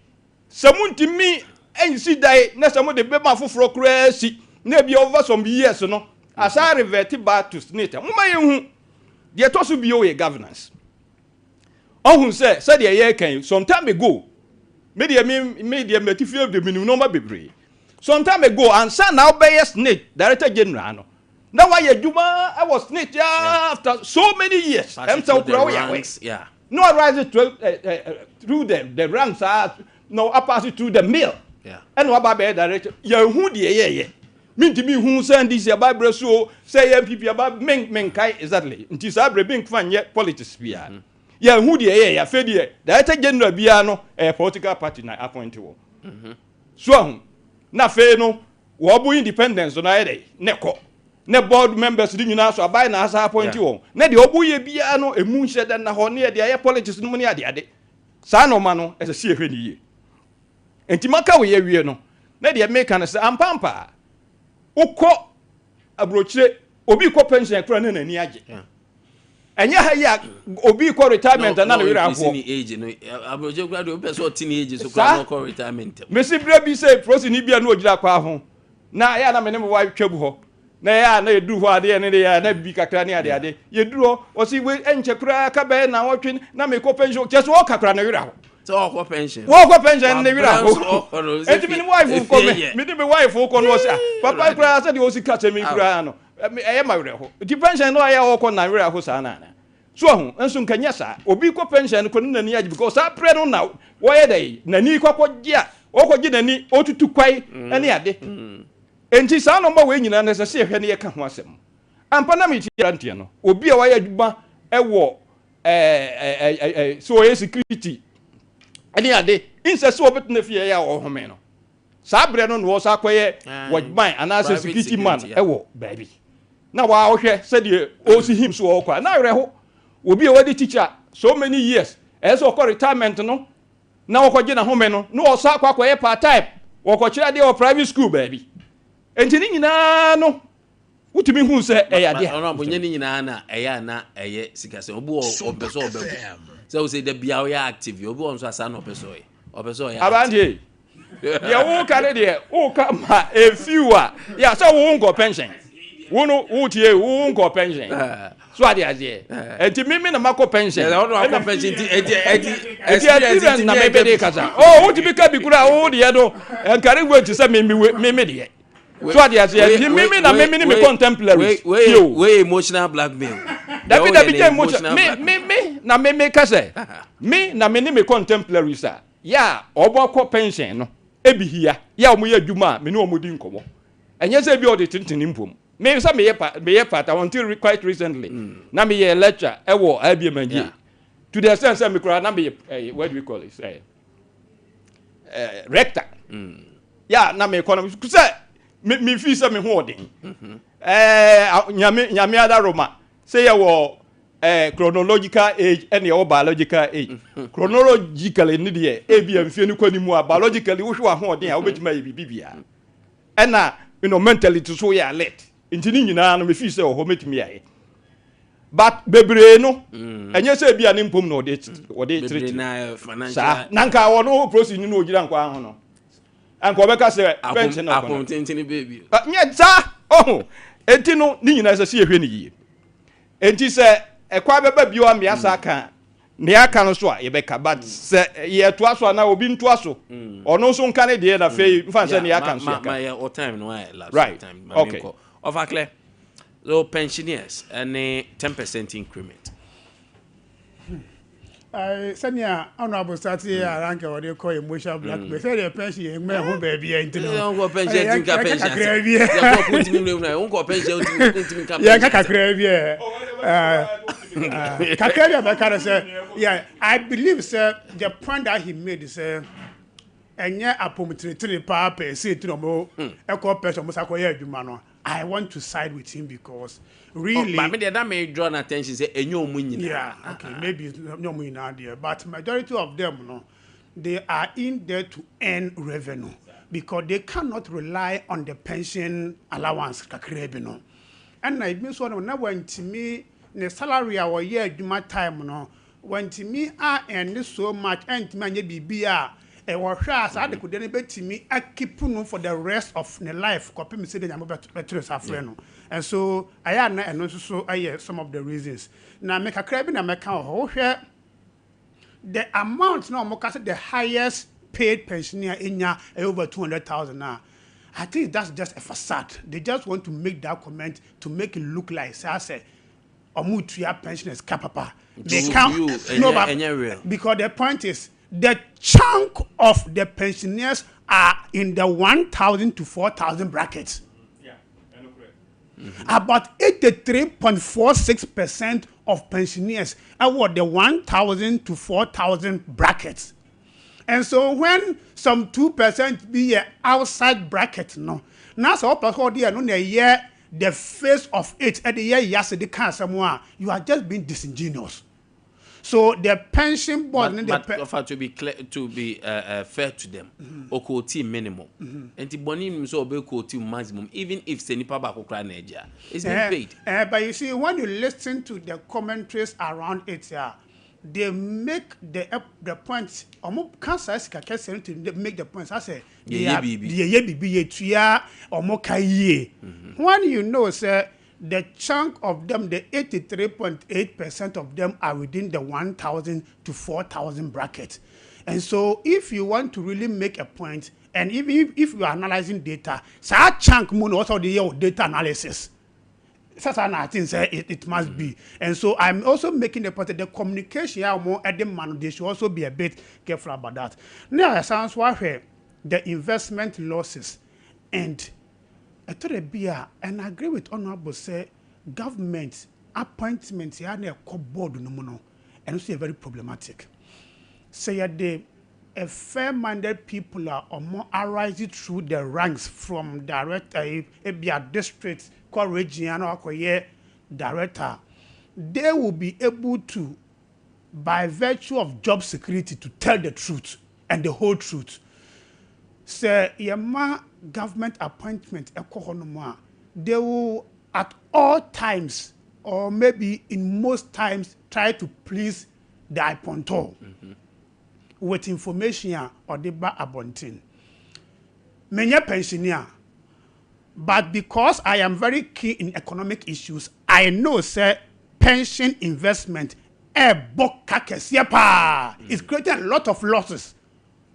Samunti mi ensi dai na samu de be ma foforo kura si na bi over some years no. Asa revert back to snate. Mo ma ye hu. De to so bi o ye governance. Ohun say de ye kan some time ago. Me de metifie of the minimum number bebre. Some time ago ansa na obey snate director general no. Now why you juma I was snate after so many years. Am so proud yeah. No rise through the ranks are no pass it through the mill. Yeah. And what about director? You who the ye. Mean to me who send this your Bible so say MPP about men kai exactly. It is a being fun yet politics be. Yeah, who the ye ya fed director general biano a political party na appointed. So na fe no wobu independence on a neko. Ne board members di nyina so abai na asa appoint won na de obuye bia no emu nhye na ho ne de aye politics no mu ne ade sa no ma no ese sie hwe ni ye enti maka we ye wie no na de make na se ampampa ukọ abrochire obi ko pension kura na nani age enya ha ya obi ko retirement na we ra ho ni age no abrochire kura de obi so tini age so kura no ko retirement mesi bra bi say prosi ni bia no ogira kwa ho na ya na me ne mo wa twabu ho na ya na edu ho ade ne ya na bi kakra ne ade ye duro o si we enche kura ka be na wotwe na me ko pension cheso o kakra na wira ho so o ko pension ne wira ho enti me wife ko me de me wife ko no se papa kura se de o si ka che me kura no e ma wira ho di pension no ya o ko na wira ho sa na so ho enso nkanya sa obi ko pension ko na ni age because sa pre no na wo ye dai na ni kwakọ gi a o ko gi na ni otutu kwai ene ade enti sa no mba we nyina na se hwe ne ye ka ho asem ampa na me ti rantie no obi a wa ya dwuma e wo so ye security ani ade inse so obet na fie ya wo home no sa bre no no sa kwaye wajban ana se security man e wo baby na wa hwe se de o si him so o kwa na were ho obi a wa de teacher so many years e so ko retirement no na wo ko gi na home no no o sa kwaye part time wo ko kira de o private school baby enti ni nyina no utimi hu se eyade ono abonye ni nyina na eya na eye sikase obu obeso obebu so we say the bia we active obu on so asa na obeso ya abanje ya wo kare de wo ka ma a few ya so wo ngo pension wo no wo tie wo ngo pension so ade azie enti mimi na mako pension ono akọ pension enti na mebe de kasa oh utimi ka bi kura wo de do enkare wo ti se mimi de so ade ase mimi na mimi ni me contemporary we emotional blackmail David be emotional me na mimi kase me na me ni me contemporary sa ya oboko pension no ebihia ya omo ya dwuma me ni omo di nkomo enye se bi odi tintin mpom me say me ye part until quite recently na me ye lecture e wo Abia manji to the sense me kura na me what do we call it rector ya na me economy say me feel say me ho odin nyame ada Roma say ye wo chronological age and your biological age. Chronologically, Nidia, Abia, and Fianukonimu, biologically, which were holding out which may be Bibia. And now, mentally to so ya late. Intinia, and refuse or homit me. But Bebreno, and yes, be an impum no date or date financial. Nanka or no proceed, you know, Giranquano. And Quebec said, pension upon baby. But yet, sir, oh, Etino, Nina as a sea penny. And she said, a quite baby, you are me as I can. Near Canoswa, Rebecca, but ye to us now been to us, or no son can idea that Fay fancy I can my or time, no, right? Okay. Of a clear. Low pensioners and a 10% increment. Sanya, honorable Sati, rank what you call emotional blackmail. Say the pension, man, who baby, ain't no pension. Yeah, I believe, sir, the point that he made is, and yeah, a pometry papa, say to no more, a corporation must acquire you, man. I want to side with him because really. But maybe that may draw attention. Say, "Enyo munyi." Yeah, okay, maybe it's no munyi now there, but majority of them, no, they are in there to earn revenue because they cannot rely on the pension allowance kakrebi no. And I mean so na when to me the salary our year juma time no when to me earn so much and to me anye bibia. And what has I could then bet me I keep for the rest of the life. Copy me say that I'm about and so I am and also so I some of the reasons. Now make a crab in America whole share the amount now the highest paid pensioner in ya over 200,000 now. I think that's just a facade. They just want to make that comment to make it look like I say Omutuya pensioners capapa. They can't no but because the point is the chunk of the pensioners are in the 1,000 to 4,000 brackets. Yeah, I know correct. About 83.46% of pensioners are the 1,000 to 4,000 brackets. And so when some 2% be an outside bracket, no, now so the face of it at the year yesterday cancer, you are just being disingenuous. So the pension board but offer to be clear, to be fair to them. Okoti minimum. And the bonim so be quote maximum, even if Senipa Bakokra Nigeria is being paid. But you see, when you listen to the commentaries around it, they make the points. Cancer to make the points. I say, when you know, sir. The chunk of them, the 83.8% of them are within the 1,000 to 4,000 bracket. And so if you want to really make a point, and even if you are analyzing data, so a chunk moon also the data analysis. Such an I think it must be. And so I'm also making the point that the communication more at the man, they should also be a bit careful about that. Now, it sounds why the investment losses and I thought a beer, and I agree with Honorable say government appointments here near board no mono, and also very problematic. Say a fair-minded people are more arising through the ranks from director, a district, region, or director. They will be able to, by virtue of job security, to tell the truth and the whole truth. Say yama government appointment they will at all times or maybe in most times try to please the iponto with information or the ba abontin. Many pensioner, but because I am very keen in economic issues, I know say pension investment it's creating a lot of losses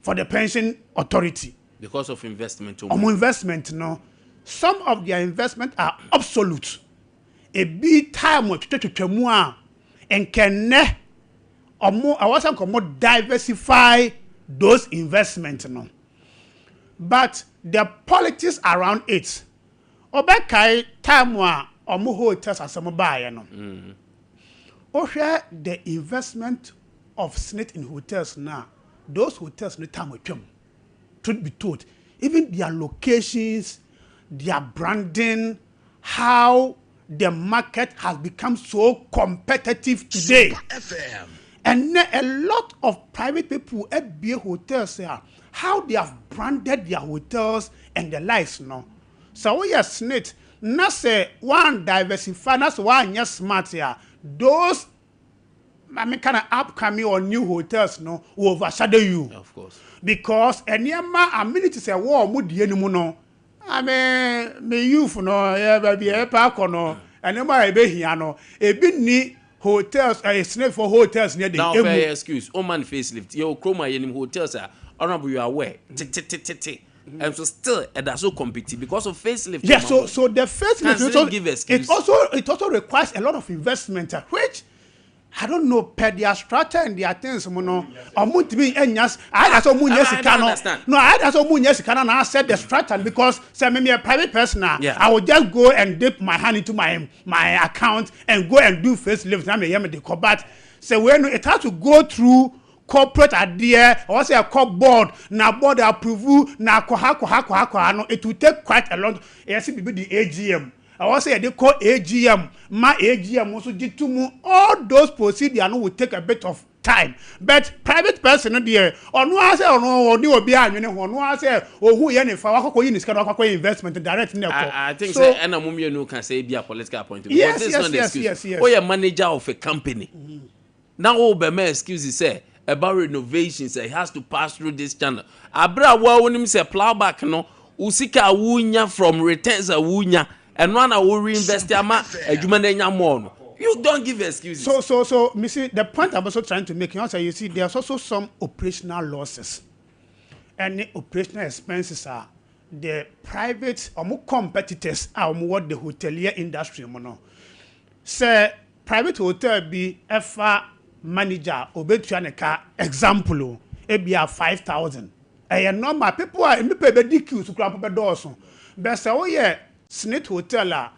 for the pension authority. Because of investment. Investment, no. Some of their investment are absolute. A big time to and can or more I wasn't more diversify those investments, no. But the politics around it. Obekai time or more hotels as some buyer, no. Share the investment of Senate in hotels now. Those hotels no time with them. Truth be told, even their locations, their branding, how the market has become so competitive today. And a lot of private people at beer hotels how they have branded their hotels and the likes no. So we are snit. Not say one diversify, not one yes smart here. Those kind of upcoming or new hotels no will overshadow you. Of course. Because any amenities a war mood no. I mean me youth no yeah baby park no and my be here no e be ni hotels a snake for hotels near the now fair excuse o man facelift your chroma yenim hotels are honorable you are aware and so still that so competitive because of facelift. Yeah, so the facelift it also requires a lot of investment which I don't know per their structure and their things no omutimi enyas I that's omunye sika no I that's omunye sika na I said the structure because say me a private person I will just go and dip my hand into my account and go and do facelift na me hear me the but say when it has to go through corporate idea or say a corp board na board approve na koha no it will take quite a long yes be the AGM I was say they call AGM. My AGM also did to move all those procedures will take a bit of time. But private person there, or no I say or no or be or no I say or who any for investment direct in I think so. And a mummy no can say be a political point. Yes. Or a manager of a company. Now all be my excuses say about renovations. He has to pass through this channel. Abra wa when him say plowback no usika wunya from returns a wunya. And one will reinvest more. You don't give excuses. So, me see the point I'm also trying to make. You see, there's also some operational losses, and the operational expenses are the private or more competitors are what the hotelier industry mono. Say private hotel be FA manager obetuaneka example it be 5,000. And normal people are me pay the queue to grab a door so. But so yeah. Snit hotel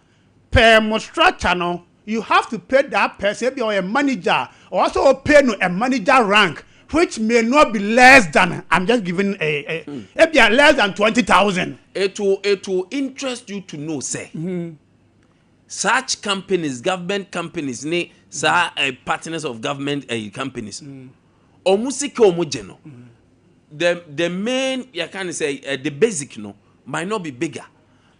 per structure no you have to pay that person be a manager or also pay no a manager rank which may not be less than I'm just giving a less than 20,000. It will interest you to know say such companies government companies partners of government companies omusike omujeno the main you can say the basic no might not be bigger.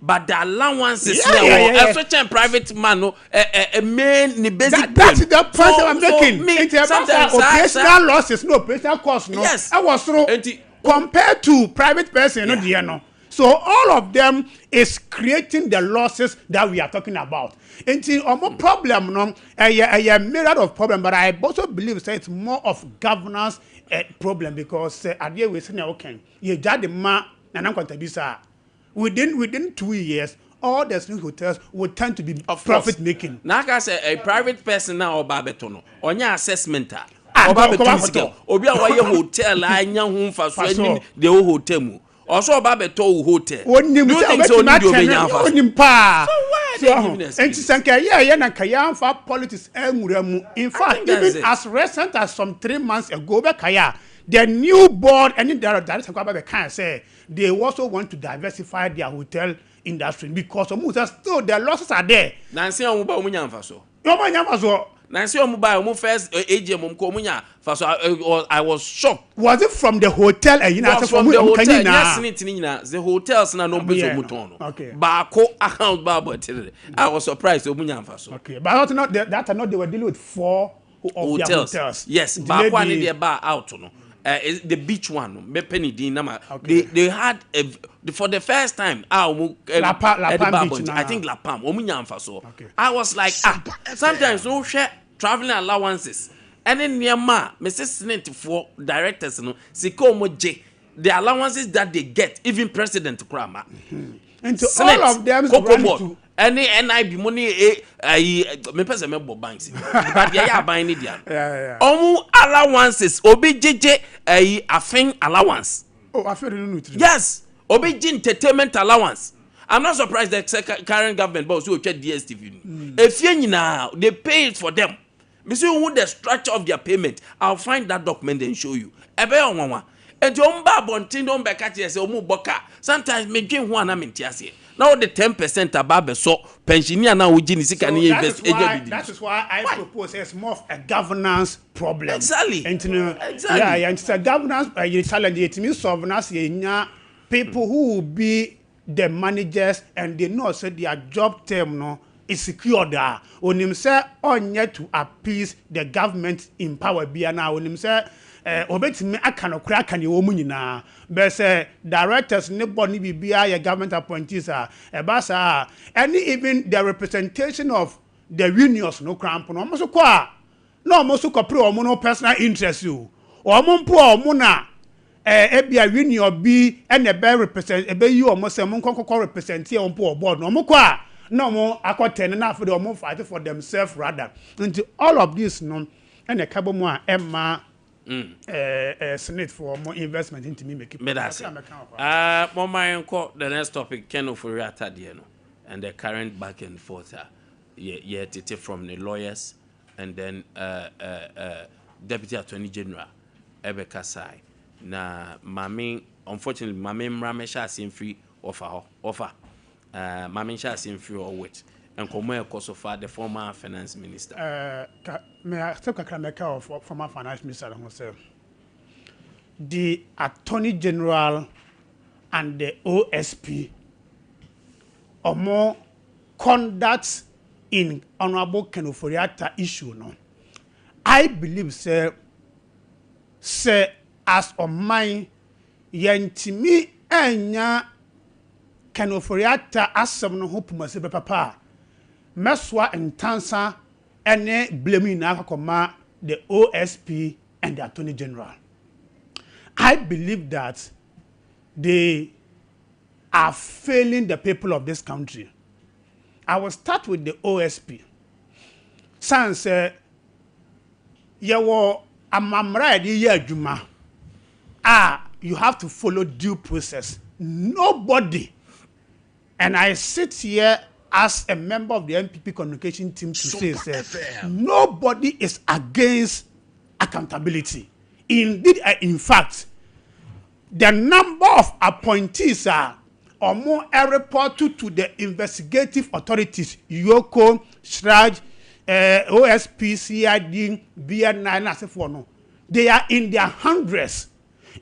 But the allowances now, such a private man, no, a main, the basic. That's the point I'm making. Sometimes operational losses, no operational costs, no. Yes, I was through compared to private person, no. So all of them is creating the losses that we are talking about. Until more problem, no, a myriad of problem. But I also believe that it's more of governance problem because at the end we say okay, you judge the man and I'm going to be sir. Within 2 years, all the new hotels would tend to be profit making. Now, I say a private person now or babetono on your assessment. Obia why your hotel, I know for the whole hotel. Also, babeto hotel. Do things so and Sanka, yeah, Kayan for politics. In fact, even as recent as some 3 months ago, the new board and the can say they also want to diversify their hotel industry because still their losses are there. Nancy Omuba Umunya Faso. Nancy Omuba first AGM Komunya Faso. I was shocked. Was it from the hotel? From the hotel. Yes, the hotels na no mutono. Okay. Bako account babo. I was surprised Omunya Faso. Okay, but that not they were dealing with 4 hotels. Yes, Bako and the bar out no. The beach one, they had for the first time. La Palm Beach, I think La Palm. I was like, sometimes no share traveling allowances. And then near Mrs. Snit for directors, the allowances that they get, even President Krama. And to all of them, to any NIB money, me person me banks, but yeah, buying it. Yeah. Allowances, OBJJ, a thing allowance. Oh, I feel yes, OBJ entertainment allowance. I'm not surprised that current government boss who check DSTV. If you now, they pay it for them. Me see who the structure of their payment. I'll find that document and show you. Ebe on one. And you don't be catch say omu boka. Sometimes me dream one am in tiase. now the 10% ababe so pensioner now we gini sika ni invest that is why I propose it's more of a governance problem. Exactly. Exactly. Yeah, it's a governance challenge. It means sovereignty. People who will be the managers and they know say their job term no is secure there. Onim say on yet to appease the government in power be now. Onim say obetimi aka no kura aka ne wo mu nyina be say directors ne body bibia ya government appointees eba sa and even the representation of the unions no cramp no mo so kwa no mo so kopre o mo no personal interest you o mo mpo o mo na ebia union bi and e be represent e be you o mo say mo nkokko represent e o mpo board no mo kwa no mo akotene na for the mo fight for themselves rather into all of this no and e kabo mo a emma Senate for more investment into me make it. The next topic, Ken Oforiatta Dieno, and the current back and forth, from the lawyers and then Deputy Attorney General Ebe Kasai. Na Mami, unfortunately, Mami Ramesha seen free offer. Mami Sha seen free or wait. And Kwame Nkwantabisa, the former finance minister. May I take a Krameka of former finance minister himself? The Attorney General and the OSP or more conduct in Honorable Ken Oforiatta issue. No, I believe, sir, as on my yentimi enya Ken Oforiatta asem no hope must be papa. Meswa and Tansa ene blaming Nakakoma, the OSP and the Attorney General. I believe that they are failing the people of this country. I will start with the OSP. Sans yawo amamra di yejuma. You have to follow due process. Nobody, and I sit here as a member of the MPP communication team to say, nobody is against accountability. Indeed, in fact, the number of appointees are or more reported to the investigative authorities, Yoko, Shraj, OSP, CID, BN9, they are in their hundreds.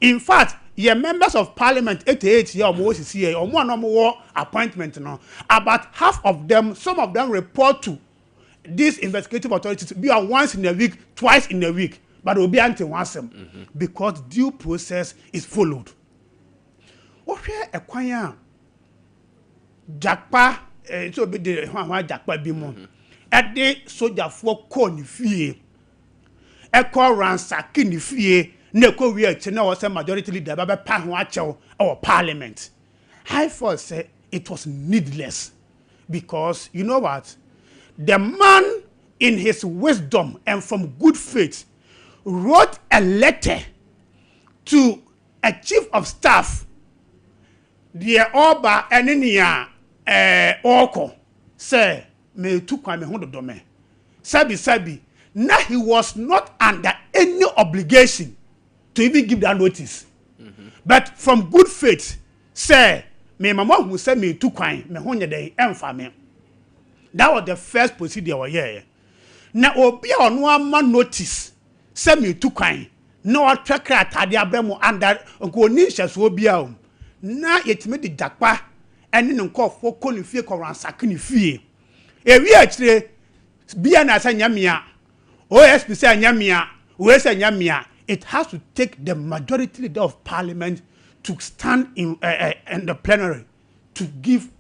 In fact, your members of parliament 88 year or more appointment now. About half of them, some of them report to these investigative authorities be once in a week, twice in a week, but will be until once because due process is followed. Okay, a choir Jakpa, so be the Jakpa Bimon. At the soldier for corn fee, a call ransacking fee. Neko we was a majority leader baba panwacho our parliament. I first say it was needless because you know what? The man in his wisdom and from good faith wrote a letter to a chief of staff, the Oba Enenia Oko, say me to Kwame Nkwantabisa. Sabi. Now he was not under any obligation to even give that notice. But from good faith, say, me mama who said me to kwine, me honye day enfame. That was the first procedure here. Now obi on one man notice, say me to kwine. No tracker atade abremo under go nisha so bia. Na yet me the jakpa and no call for calling fee ko ransakini fee. E wi akire bia na sa nyamia. OSP say nyamia, we say nyamia. It has to take the majority leader of parliament to stand in the plenary to give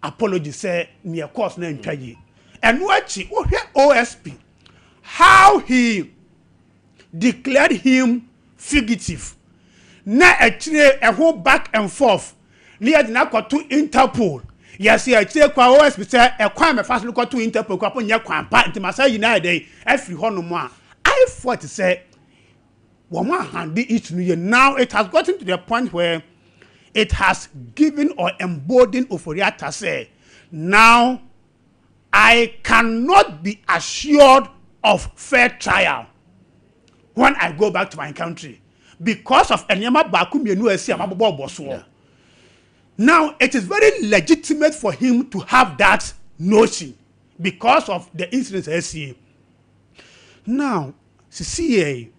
apology, say near course na ntwaye. And watch OSP how he declared him fugitive. Na actually a whole back and forth. Near the to Interpol. Yes, I say kwa OSP say a Kwame fast look to Interpol kwa ponya kwampa ntimasa United every hono mo. I thought to say now it has gotten to the point where it has given or emboldened Oforiatta say, now I cannot be assured of fair trial when I go back to my country because of Enyama Baku Mienu Esi Amabobo Boso. Now, it is very legitimate for him to have that notion because of the incidents I see. Now, CCA,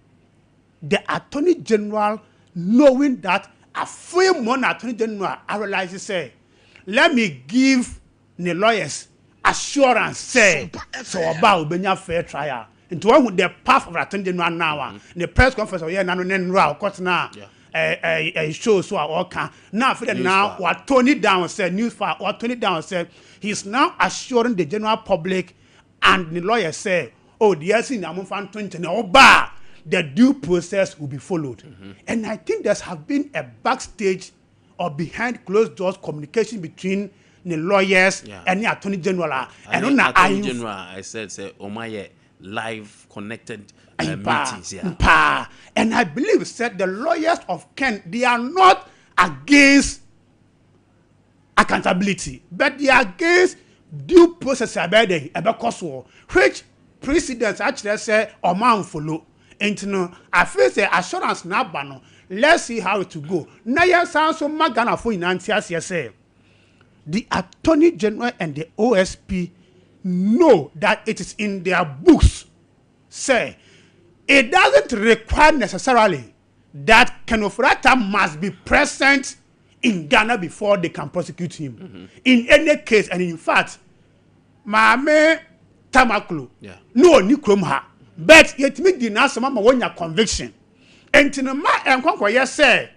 the Attorney General, knowing that a free money Attorney General, I realize, say, let me give the lawyers assurance, say, so about Benya fair trial. And to one with the path of the Attorney General now, the press conference, oh yeah, now, of course, now. A show so all can now for the now what Tony Down said news file what Tony Down said he's now assuring the general public and the lawyer say oh the SC Namufan 20 the due process will be followed. And I think there have been a backstage or behind closed doors communication between the lawyers and the attorney general and on attorney general I said say Omaye live connected meetings, and I believe said the lawyers of Ken they are not against accountability, but they are against due process which precedents actually say man follow. And you know, I feel say assurance na bano. Let's see how it will go. Now you sound so magana for inantias say the Attorney General and the OSP know that it is in their books. Say it doesn't require necessarily that Kenofrata must be present in Ghana before they can prosecute him. In any case, and in fact, Mame Tamaklo, no Nikromha, but yet me deny some of your conviction. And to the yes, say,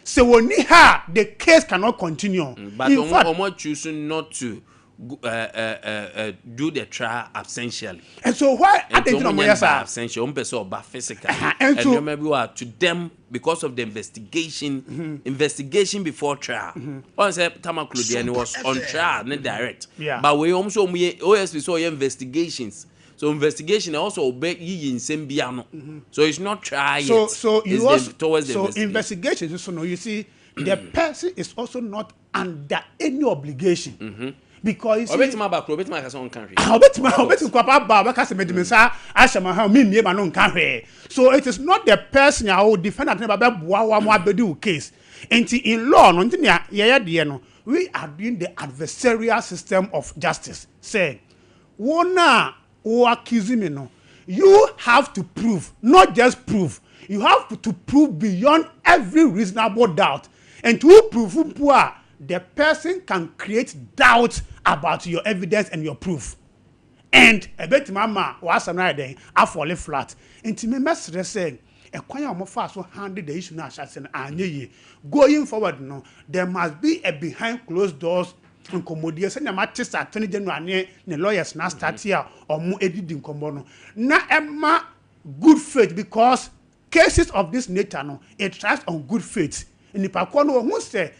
so when the case cannot continue. But in fact, choosing not to do the trial absentially. And so why are they doing absential? Physical. And so maybe to them because of the investigation, investigation before trial. Once Tamaklu and was on trial, not direct. But we also OSP saw investigations. So investigation also obey in Sembiano. So it's not trial yet. So you also towards the investigation. So no, you see, the person is also not under any obligation. Because you see, so it is not the person who defend case. In law, we are doing the adversarial system of justice. Say, you have to prove, not just prove. You have to prove beyond every reasonable doubt. And to prove the person can create doubt about your evidence and your proof. And a bit mama was another I fall flat. And to me, Master saying, a quiet more fast will handle the issue now. Going forward, no, there must be a behind closed doors and commodities and the matters attorney general the lawyers now start here or more editing combono. Now, Emma, good faith because cases of this nature, no, it tries on good faith. And if I who say,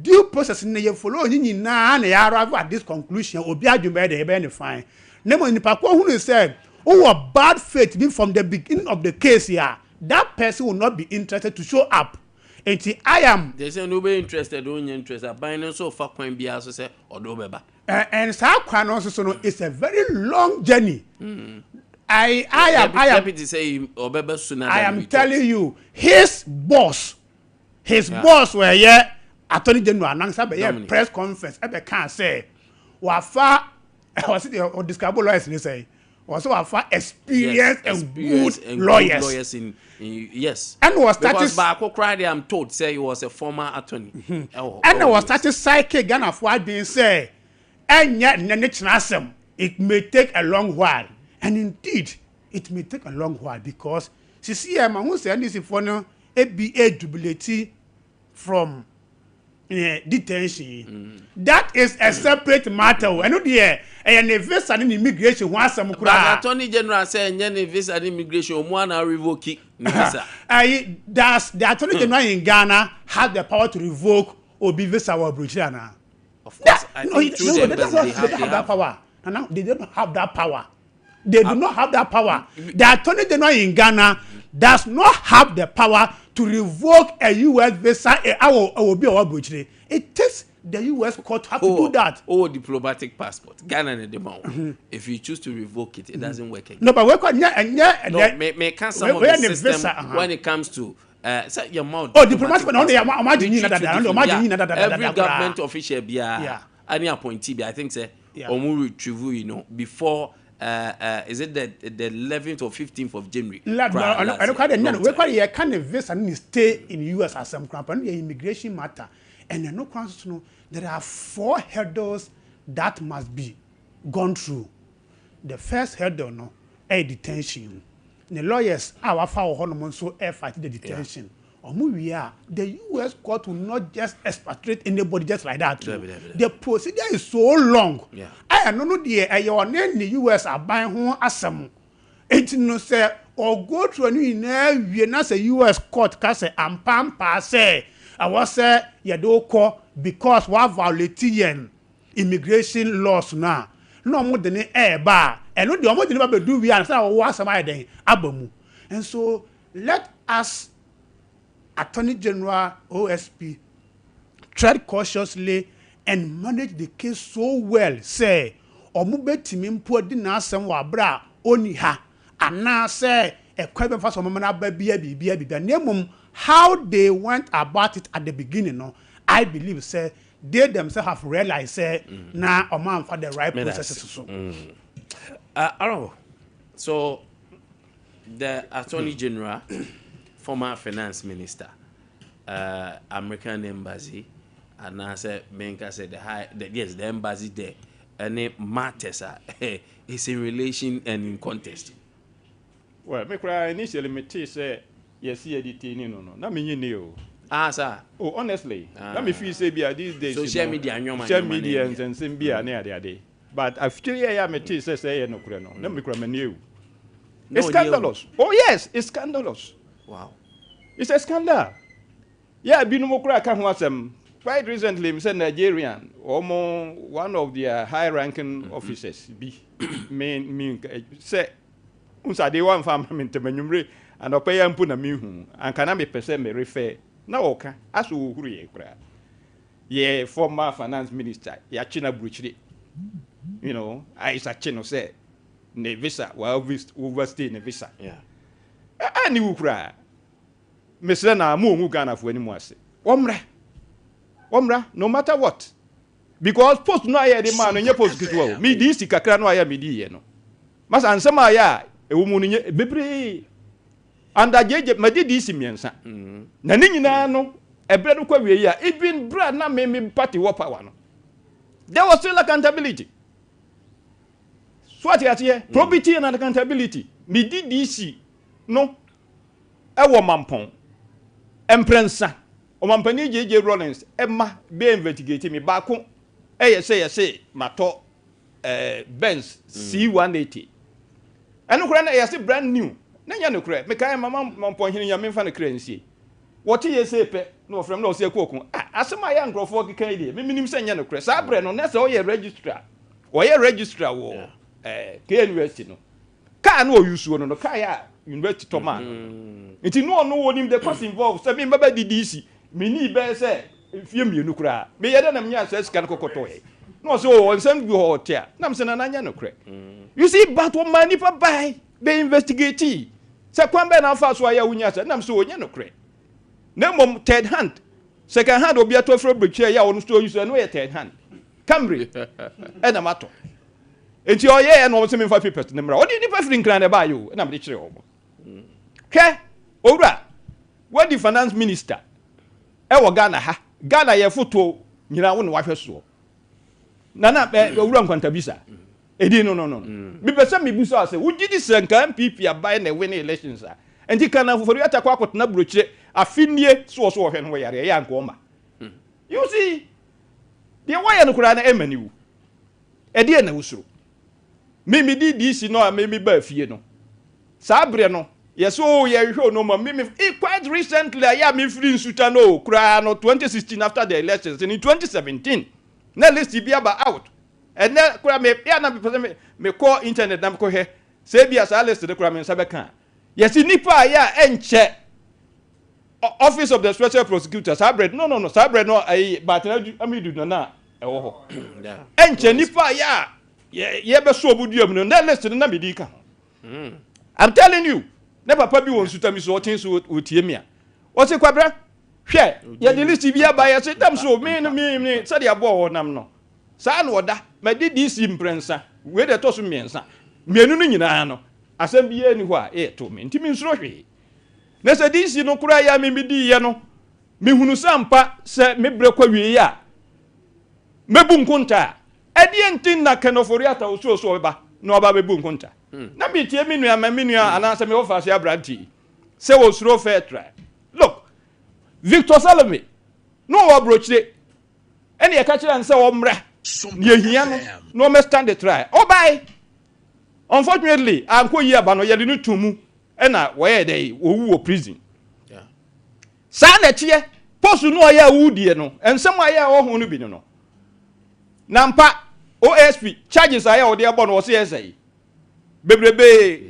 due process in the follow in na arrive at this conclusion or be argument they fine. Nemo in the Pakwa who said, oh, a bad faith being from the beginning of the case here, that person will not be interested to show up. And see, I am. They say nobody interested, only interested. Binding so far can be also say or do beba. And Sakwan also it's a very long journey. I am telling you, his boss were here. Attorney General announced a press conference. I can't say, "Wafa," was it or describe lawyers? They say, "Also wafa experienced and good lawyers." Yes, and was because Bako cried. I'm told say he was a former attorney. And there was that psychic Ghana for being say, and yet it may take a long while, and indeed it may take a long while because CCM who said this for no ABA jubilate from. Detention. That is a separate matter. I know the visa and immigration once some Attorney General say any visa and immigration one revoke visa. Does the Attorney General in Ghana have the power to revoke or be visa or Britiana? Of course, they have that power. No, they don't have that power. They do not have that power. The Attorney General in Ghana does not have the power to revoke a U.S. visa. It takes the U.S. court to have to do that. Diplomatic passport. Ghana and the amount. If you choose to revoke it, it doesn't work again. No, but may some of the system when it comes to say your mouth. Oh, diplomatic no dey imagine that every government official bia any appointee I think say omu retrieve you know before is it the 11th or 15th of January? I don't we can invest and stay in US as some company immigration matter and no know there are 4 hurdles that must be gone through. The first hurdle no a detention. The lawyers our file so fight the detention. The US court will not just expatriate anybody just like that. The procedure is so long. I don't know your name the US are buying home asam. It no say or go to a new na say US court can say am pam pass I was say you do call because we violate immigration laws now. No more than bar and no the almost never do we and say what some day abamu. And so let us Attorney General OSP tread cautiously and manage the case so well say omube timi mpo di na asem wa bra oni ha ana say e kwebe fa so mama ba bia nemum how they went about it at the beginning no I believe say they themselves have realized say na oman for the right processes so so the Attorney General former finance minister, American embassy, and I said, Menka said the embassy there, and it matters is in relation and in contest. Well, me cry initially me say yes, he editing no. Na me new. Sir. Oh, honestly, let me feel say be these days. Social media and some be near. But I feel yeah me say no kure no. Let me cry me new. It's scandalous. Oh yes, it's scandalous. Wow. It's a scandal. Yeah, Binumokra can quite recently, Mr. Nigerian, almost one of the high-ranking officers, say, Unsa de one farm into Menumre, and a pay and put a mihu, and can be percent me refer. Now, okay, as who hurry, yeah, former finance minister, Yachina Bruchri. You know, I Sachino say, ne visa, well, overstay ne visa. Yeah. I knew cry. Mr. Na mu Ghana for any more say. Omra, no matter what. Because post no I the man in your post get well. Me this kakra no I me di no. Mas ansama ya e wo mu no bebre. Anda jeje me di this miensa. Na ni nyina no ebre no kwa wie ya even bra na me party wo power no. There was still accountability. So what here? Probity and accountability. Me di this no ewo mampon emprensa o mampani JJ Rollins emma be investigate me ba ko say mato Benz C180 eno kura na say brand new na nya no kura me kai mama mampon hini ya me fa na kra nsie what ye say pe no from na o say kokun asema ya nkrofo kikan die me minim say nya no kura sa bre no na say o ye registrar wo KNUST no ka na o use wo no ka ya university to man. It no one the cost involved. So me baba DDC. Me ni be say fie mienu kura. Me yeda na mnya say sika kokoto e. No so on some go hotel. Na me say na nya no kra. You see but what money for buy be investigate. Say kwambe na fa so aya wunya say na me so onya no kra. Na mom third hand. Second hand obi ato fro brekia ya onu so use no ye third hand. Camry. E na mato. Enti oye no se me fa papers na mra. Odi ni pa free nkran na ba yo. Na me kire omo. Ke owura what the finance minister wo Ghana ha Ghana ye photo nyina wo ne wahwe so nana owura Nkwantabisa edi no me pese me buso ase wo gidi senka MPP abai na win elections a enti kana foforu atakwa akotena brochire afinie so wo hwe no yare ya nko ma you see the why no kura na emaniwu edi na wusuro me di DC no me ba fie no sabre no yes, oh, yeah, no, quite recently, I am in free Sutano, cry no 2016 after the elections, and in 2017, now let's be about out. And then, me call internet, I'm call here, say, as Alice to the crime in Sabakan. Yes, in Nipa, yeah, and check. Office of the Special Prosecutor, Sabred, no, Sabred, no, but I mean, do not. Oh, and Nipa, yeah, but so would you, no, let's to the Nabidika. I'm telling you. Never probably wants to tell me so things with Yemia. What's a quabra? Share, ya the list be by a sit them so me, said ya bo nam no. San wada, my did this imprensa, where the toss me and son. Meaning no. Asem be anywhere, to me, intimate roshi. Nessa this you no cry ya me di yano. Me hunu sampa se me brekwa wi ya. Me bu nkonta. Edi entin na kenoforiata oso so ba. No ba be bu nkonta. Na bi tie me nua ananse me ofa se abranti. Se wo suro fair try. Look. Victor Salome. No wa brochire. Eni e ka kire nse wo mra. Ye hia no me stand the try. Oh bye. Unfortunately, anko yi aba no ye de no tumu. E na wo ye dey owu wo prison. Yeah. Sa na tie. Posu no ya wudie no. Ensem aya wo ho no bi no. Nampa OSP charges aya wo de abo no wo se yesai. Bebrebe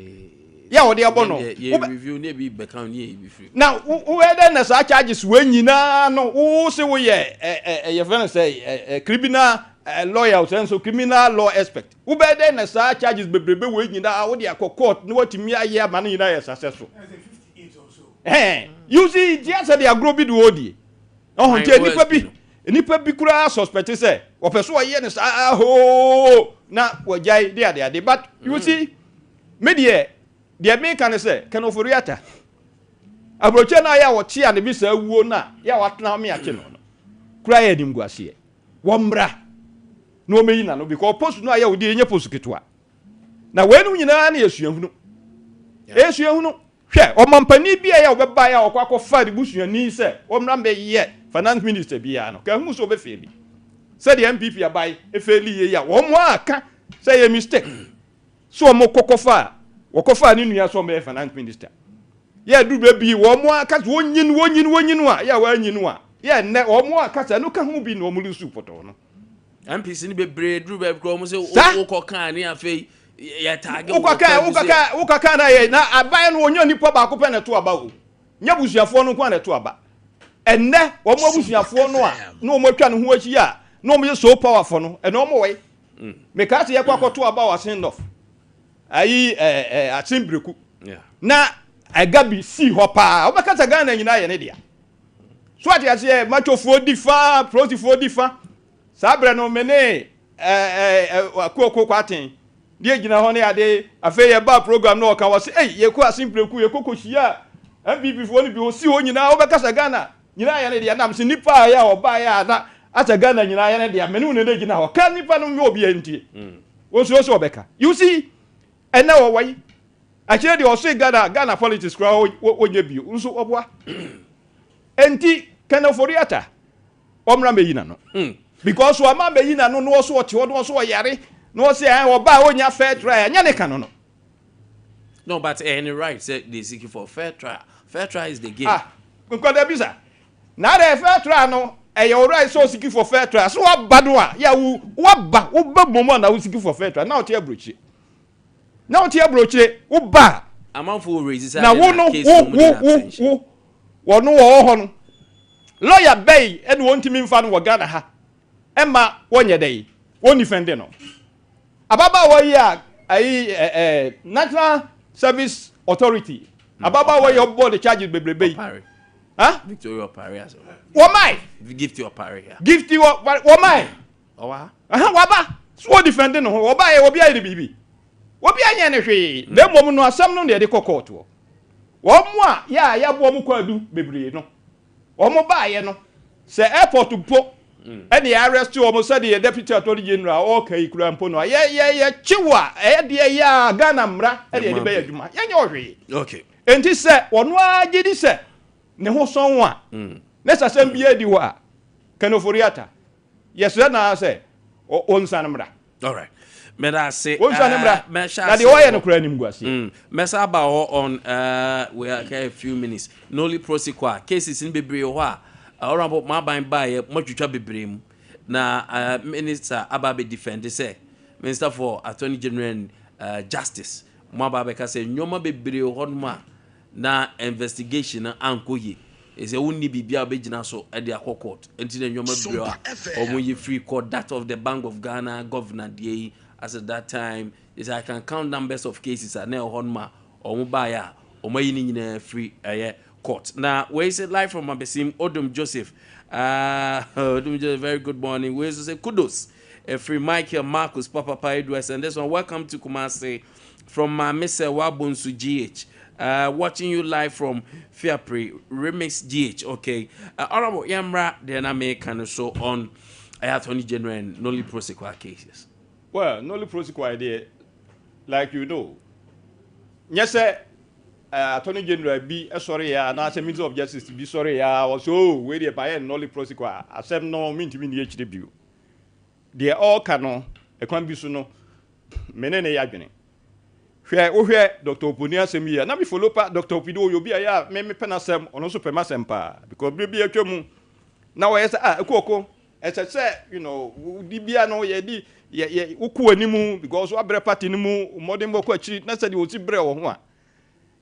ya wo de abo no. Ye review ne bi bekan ne bi free. Now who dey na sa charges we nyina no wo se wo ye ye friend say criminal lawyer so criminal law expert. Who be dey na sa charges bebrebe we nyina wo de akọ court no watimi aye ama no nyina ye successful. You see just they agro bi do odi. Oh nte nipa bi kura suspect say opeso aye ne sa ho na wajai dey but you see media the American say kenoforiata abroche na ya wote ya ne bi sa wuo na ya watena me ake no kura ya nim guase wo mbra no meyi na no because post no ya wodi enye post ketwa na wenu nyina na yesuahunu esuahunu hwe o mampani bia ya obeba ya okwakọ fadi busuani se o mra mbe ye finance minister bia no ka hu so be feli say the MPP abai efeli ye ya wo mo aka say a mistake so mo kokofa wokofa ni nua so me finance minister ya du be wo mo aka wonyinu a ya wa nyinu a ya ne wo mo aka sa no ka hu bi no mo lusu poto no MPC ni bebre du be ko mo se wo kokan ni afei ya tag ukaka na ye na abai no onyo nipa ba ko pe na to aba o nya busuafo no kwa na to aba enne wo mo busuafo no a no mo twa no ho achi a no mo so powerful no ene o mo we me ka se ye kwa to aba wa send off ayi atimbreku na agabi si hopa obekata Ghana nyina ye ne dia so ati ase machofo difa prosifo difa sabre no mene akoko kwaten die gina ho ne ade afa ye ba program no ka wose ye ko asimbreku ye kokohia MPP fo ni bi o si ho nyina obekata Ghana nyina ye ne dia nam se nipa ya oba ya na ata Ghana nyina ye ne dia mene ne de gina ho ka nipa no me obi entie so obeka you see and now why actually they also Ghana politics crowd onye bi nso obwa enti kenoforiata omra meyina no because wa ma meyina no no so ote no so yare no say oba onya fair trial nya ne kan no but any right say they seeking for fair trial is the game Nkwantabisa na the fair trial no your right so seeking for fair trial so wa do a ya wo ba momo na wo seeking for fair trial na o te abrochi na o te abrochi wo ba amanfo raise na wo no wo no ho no lawyer bay e no ntimi mfa no wo Ghana ha ema wonye dey woni fende no ababa wo ya ayi National Service Authority ababa wo ya board charges bebrebe Victoria Pari as wo mai gift your Pari gift you wo mai owa wa ba so defend no wo ba ye obi ayi bibi obi anya ne hwe na mom no asam no de court wo mo a ya bo mo kwadu bebre no wo mo ba ye no se airport po and the arrest wo mo said the deputy attorney general okay kura mpo no ye chiwa de ya Ghana mra e de be adwuma ye nya hwe okay enti se wono agidi se ne ho son wa na sasam bia di wa kanoforiata yes na se onsan mra all right Meda say na the oil no kura nim guase mesa about on we are a few minutes no only prosecute cases in bebre ho a honorable maban buy matwitwa bebre mu na minister ababe defend say minister for attorney general justice mababe ka say nyoma bebre ho no na investigation ankoye is a wonni bibia obegina so e de akokot enti na nyoma bebre omoye free court that of the Bank of Ghana governor dey as at that time is I can count numbers of cases and now honma or mobile or my free court. Now, where is it live from Abesim? Odom Joseph. Odom Joseph, very good morning. Where is it? Kudos. Free Michael Marcus, Papa Edwards, and this one. Welcome to Kumasi from Mr. Wabunsu GH. Watching you live from Fiapri Remix GH. Okay. Honorable Yamra, then I make kind of show on Attorney General and Nolly Prosequa cases. Well, Nolly Prosequa idea, like you know. Yes, sir. Attorney General be sorry, and as a Minister of Justice be sorry, also where they buy and Nolly Prosequa. I said no mean to be the HDB. They are all canon, a conditional menene yagene. Where Dr. Punia Semia, now before Lopa, Dr. Pido, you'll be a me penasem, or also pemasempa, because baby a chomu. Now, as a coco, as I said, you know, Dibiano yedi, uku animu, because what bread party nimu, modern book, not said you will see bread or one.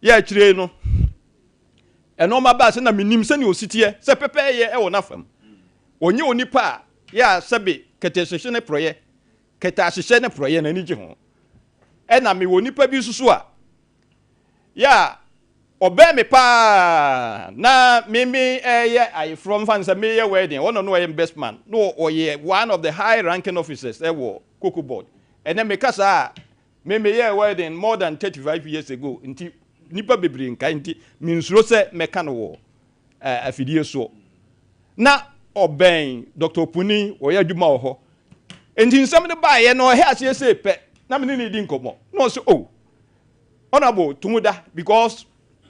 Yeah, Chireno. And all my bass and I mean, him send you sit here, say prepare ye or nothing. When you only pa, yeah, sabi. Keteseshene proye ketaseshene proye na niji ho ena me woni pa bi susu a ya obe me pa na me I from fansa me wedding one no best man no oye one of the high ranking officers wo Cocoa board and then me kasa me wedding more than 35 years ago nti nipa bebri nka nti me nsuro se me ka no wo afidie so na Oben Dr. Puni or Yajuma ho. And in some of the buy no has yes say pet. Na me need inkomo. No so oh. Honorable Tumuda because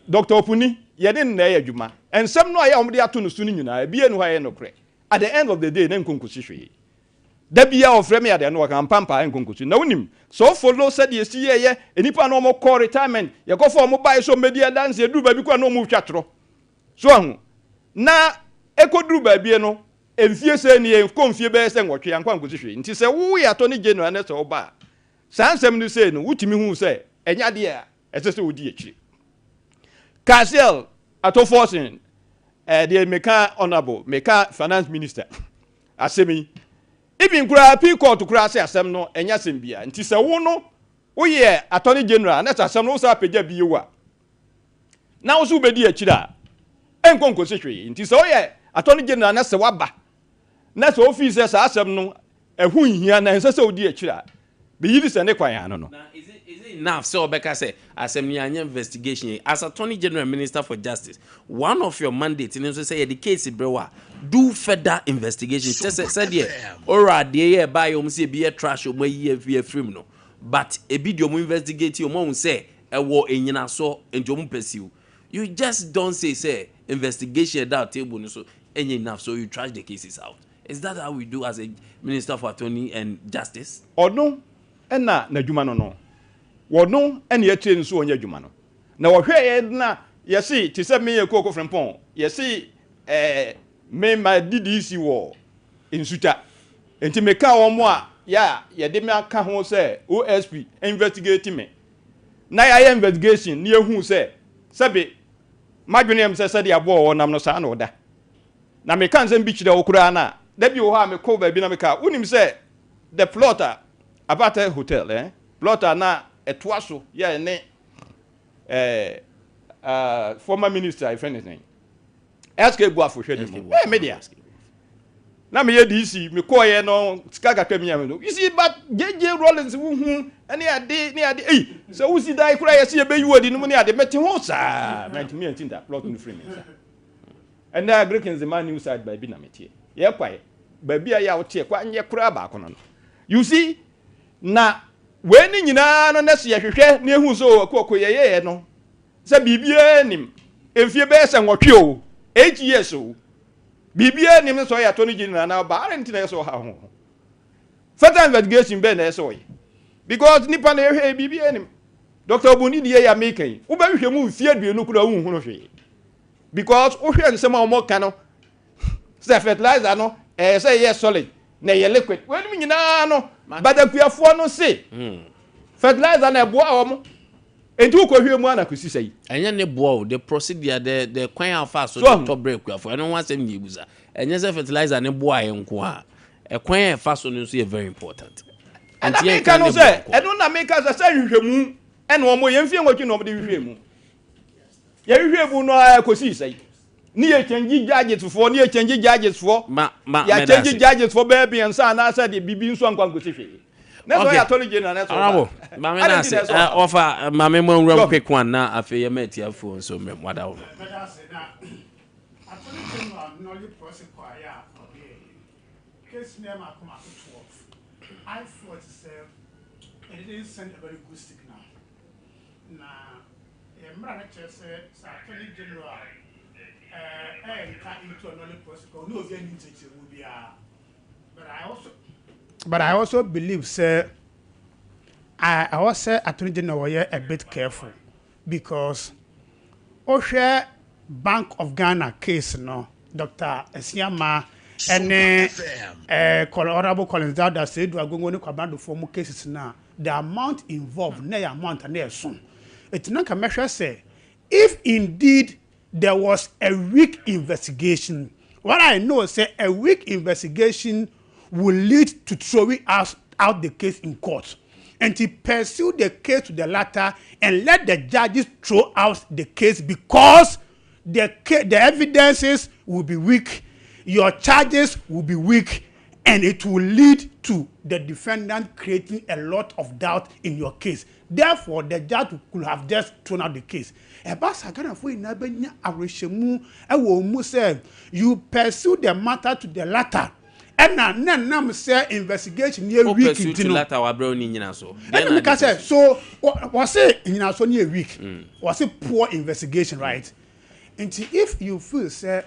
Dr. Puni ye didn't na Yajuma. And some no ya omde atu no suni nyuna be enu ha no kre. At the end of the day then konkusi hwe. Da bia ofre me ade no kan pampa en konkusi. Na unim. So follow said ye see ye enipa no mo call retirement. Ye go for mo buy so media dance ye do ba bi kwa no mo twatro. So ahu. Na ekoduru baabie no emfie se ne en konfie be se nwotwe yankwa nkosihwe nti se wo ya Attorney General na se oba sansem no se no wutimi hu se enya de a ese se wodi akiri Kasiel Atoforsin the meka honorable meka finance minister asemi ibin kura p court kura se asem no enya sem bia nti se wo no wo ye Attorney General na asem no sa pagya biyewa na wo so bedi akiri a enkon kosihwe nti se wo ye Attorney General na se waba na se office sa asem no ehu nhia na nse se odi akira be yiri se ne kwan ano no na is it enough so obeka say asem ni anya investigation as Attorney General Minister for Justice one of your mandate in say the case brewa do further investigation said here ora dey buy o say be trash o mayi film no but e bi di o investigate o mo say e wo enyina so enjo mo pursue you just don't say investigation that table no so enough so you trash the cases out. Is that how we do as a Minister for Attorney and Justice? Or no, and na juma no. Wo no and ye train so onya juma no. Na wo hwe na ye see ti se me ye koko frempon. Ye see me ma DDC wo insuta. Enti me ka wo mo a ya ye de me aka ho se OSP investigate me. Na ya investigation ni ehu se sabe madwenem se de abo wo nam no sa na oda. Na me kan sem bi kire okura na da bi wo ha me ko ba bi na me ka unim se the plotter about a hotel plotter na etwaso ya ne former minister if anything ask go afo hwe dem media na me ye DC me ko ye no sika gakwa mi am no you see but JJ Rollins wu hu ene ade so wo si dai kura ye se ye be yuodi no ne ade meti ho sa 19 that plot no frame sa and now Greekins the man new side by binamete ye kwae ba bia ya wote kwa nye kura ba kono no you see na we ni nyina no na se ye hwehwe na ehu so akoko ye no se bibia nim emfie be se nwotwe o 8 years o bibia nim so ya Attorney General na ba arenti na so ha ho further investigation be na so ye because nipa na hwe bibia nim Dr. Obuni die ya mekan wo ba hwehwe mu mfie aduenu kura hu hu no hwe because o hwe nsema o mo ka no se fertilizer no say yes solid na ye liquid when mi nyina no badakuafo no se fertilizer na eboa o mo enti wo kohwe mu ana kusi sei enye ne boa the procedure the kwan afa so to break kuafo eno wan sem ni ebuza enye se fertilizer ne boa ye nko a e kwan afa so no so ye very important enti ye kan no se eno na make us say hwehwemu eno mo ye mfie nwotwe no mo de hwehwe mu ya hwe mu no akosi sai ni ye change judges for ni ye change judges for ya change judges for baby and son na say de bibi nso ankwan kosi hwe na so ya toli general na so bravo mame na say offer mame mo nwura quick one na afi ye meti afo nso me wada wo case name come at 12. I thought it didn't send a very good signal. Now, a man said, Attorney General, into another protocol. No, will be but I also believe, sir, I also Attorney General were a bit careful because Osha Bank of Ghana case, no, Dr. Esiama. And Honorable Collins that said we are going to come to formal cases now. The amount involved, no amount and soon. It's not a measure say if indeed there was a weak investigation. What I know say a weak investigation will lead to throwing out the case in court. And to pursue the case to the latter and let the judges throw out the case because the evidences will be weak. Your charges will be weak and it will lead to the defendant creating a lot of doubt in your case. Therefore, the judge could have just thrown out the case. You pursue the matter to the latter. And now say investigation near week into latter wa bro ni nyina so. And because so was it nyina so near week. Was it poor investigation, right? And if you feel say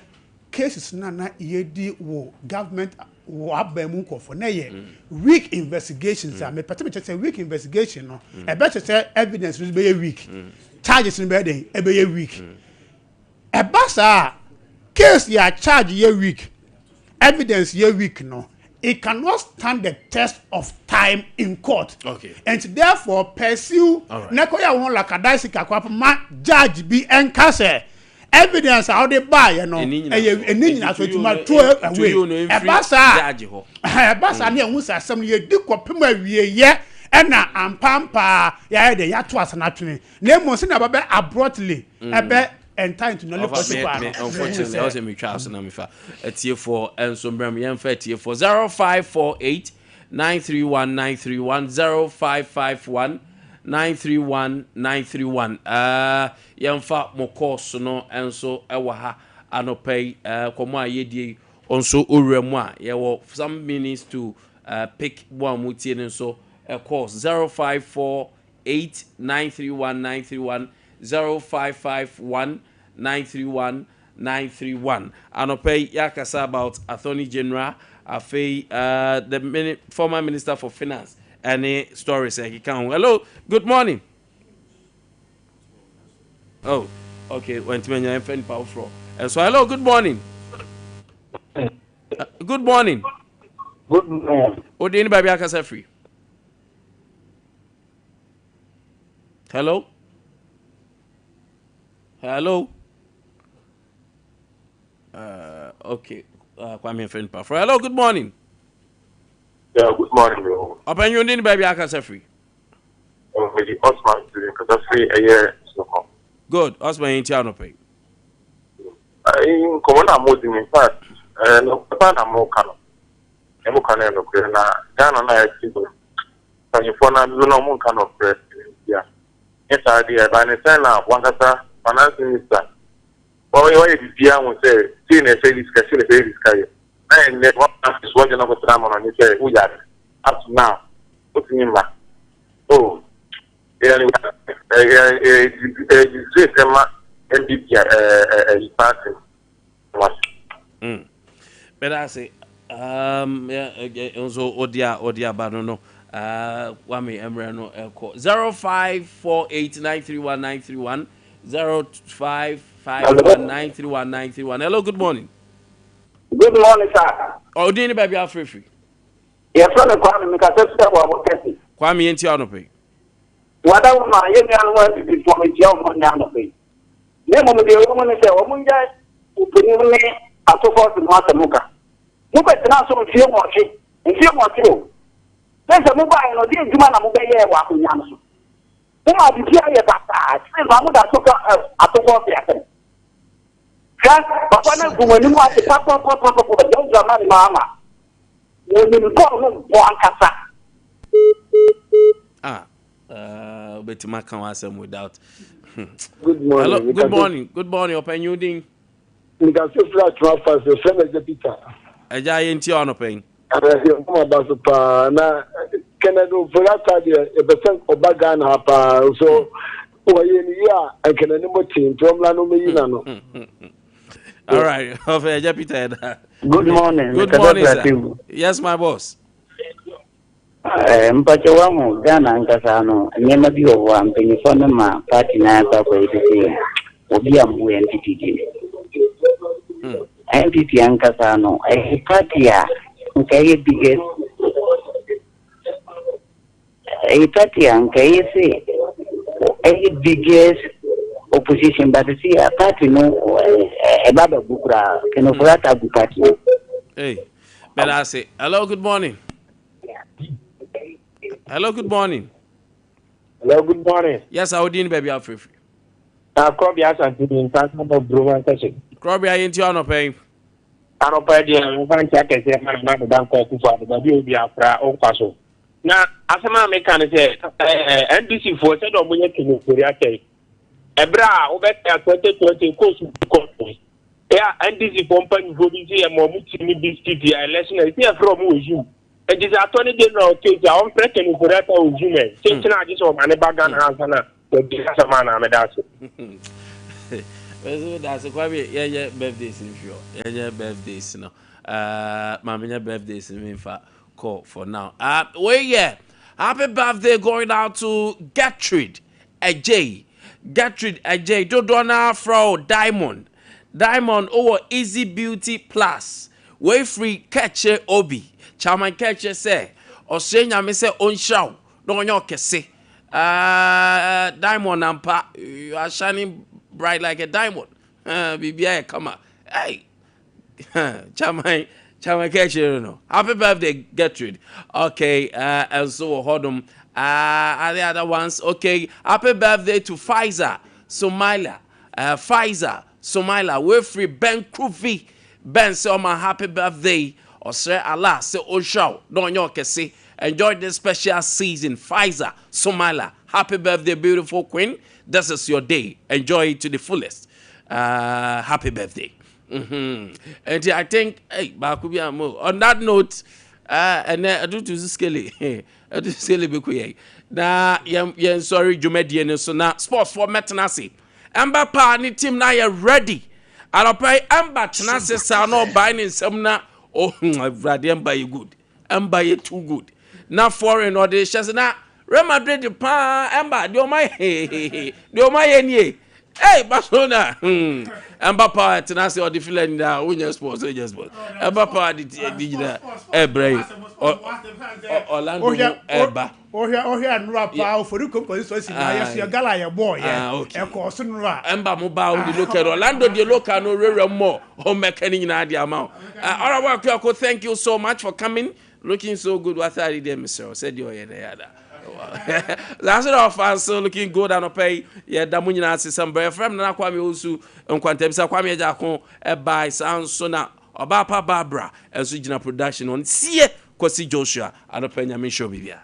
cases na yedi wo government wo abemu ko for na ye weak investigations me pete say weak investigation no e be say evidence be ye weak charges be dey e be ye weak e ba sa case ya charge ye weak evidence ye weak no it cannot stand the test of time in court. Okay. And therefore pursue na ko ya won lakadaisi kakwa ma judge bi enkase evidence how they buy no enini so to ma to away e basa na ehun sa asem ye di kopem awie ye e na ampampa ya de ya to asana twene na emo se na ba abruptly e be entitled to knowledge possible. Unfortunately also me Charles na me fa etie for enso mbram ye mfa etie for 0548 931 931 0551 931 yamfa mo course no enso ewa ha anopay komo ayedie onso owremu a ye wo some minutes to pick one mutie nso course 0548 931 931 0551 931 931 anopay yakasa about Attorney General afei the former Minister for Finance. Any stories he can. Hello, good morning. Oh, okay. Went to my friend powerful. And so, hello, good morning. Good morning. Good morning. Oh, the anybody I can say free. Hello. Hello. Okay. Kwame friend powerful. Hello, good morning. Yeah, good morning, bro. Open your name, baby. I can say free. The Osman today, because I free a year. Good. Osman, ain't you pay? In Common Mosin, in fact, no, I'm more canon. I'm more canon of Ghana. Ghana, I think, and you found a no kind of president. Yeah. Yes, I did. By the time now, one finance minister. Well, you will say, seeing a discussion, a very discussion. And then what is what you're not going to on and say, who are up to now? What's in that? Oh, yeah, but I say, yeah, also Odia Banono, Wami Emrano, 0548931931 0551931931. Hello, good morning. Good morning, sir. Oh, didn't baby are free. Yes, from the Kwame Nkwantabisa. Kwame Nkwantabisa. What I want to to be from a young man down the way. Name of the woman is a woman who put me at so far to Matamuka. Look at the national film watching and film what you. There's a mobile or the human mobile walking Yamsu. Uma dizia ia passar, se vamos dar a tua fiação. Já, papai não como nem mais papa eu jamais mama. Eu não corro boa casa. Betima can answer without. Good morning. Hello, good morning. Good morning. Open you ding. Nka so flat transfer so friend of Peter. Eja yenti on open. Yo mo ba so pa na Canada for that time e be sen obaga na pa so o ye ni ya e kana ni mo tin to mla no me yina no. All right. Eja Peter. Good morning. Good morning, sir. Yes, my boss. Mpacho wangu Ghana nkasano nyema biyo wa mpenifone ma party na yapa kwa itisi obia mbu NPP NPP nkasano party ya nkaye biggest party ya nkaye se biggest opposition but see a party no baba bukura keno fulata bu party. Hey, but I say hello, good morning. Hello, good morning. Hello, good morning. Yes, I would in baby free. Kobe Asante in Tanzania no Bruman session. Kobe I ain't on paying. I don't pay the one check and say man down for the bill be afra o kwaso. Na asema me kan say NDC for said on money to Korea take. Ebra obeta 2020 course course. Yeah, NDC company go be say mo mutimi this city election is here from you. It is attorney general case. I am threatening for that argument. Since I just want my bagan answer, but this is a man I'm that's a quite yeah birthdays in sure. Yeah birthdays no. Mamma birthdays in fact call for now. Happy birthday going out to Gertrude Ajay. Gertrude Ajay. Dodona Fro Diamond. Diamond over Easy Beauty Plus. Way free catch Obi. Chairman Ketcher say, Australia me say on show, no on your kese. Diamond and pa, you are shining bright like a diamond. BBI, come on. Hey, Chairman Ketcher, no. Happy birthday, Gertrude. Okay, and so hold on. Are the other ones? Okay, happy birthday to Pfizer, Somalia. Pfizer, Somalia, we're free. Ben Kruvi, Ben, so my happy birthday. Or say Allah, say Oshaw, don't you say enjoy this special season, Pfizer, Somalia. Happy birthday, beautiful queen. This is your day. Enjoy it to the fullest. Happy birthday. And I think, hey, on that note, and then I do to Skelly. I do Skelly Bikuye. Now, yen sorry, Jumedian, so now sports for Metanasi. Ember Party team now you're ready. I'll pay Ember Tanasi, so no buying some now. Oh, I've rather buy you good. And buy it too good. Now foreign or the shares now. Real Madrid the pa Ember, do my any. Hey, Barcelona. Ember power tenacity or the feeling that we just sports, Ember power the brave. Orlando Ember. Oh here no pa for the composition na yes your gala your boy yeah. E ko so no a Ember mobile the local Orlando the local no rare more home mechanic na the amount. All right, thank you so much for coming. Looking so good. What are you there, Mr. Said you there. That's it off us so looking good and pay yeah damunyina system but from na Kwame Osu Nkwantabisa Kwame Jakon by sound so na Obapa Barbara as original production on sie Kwasi Joshua and pay nyame show bibia.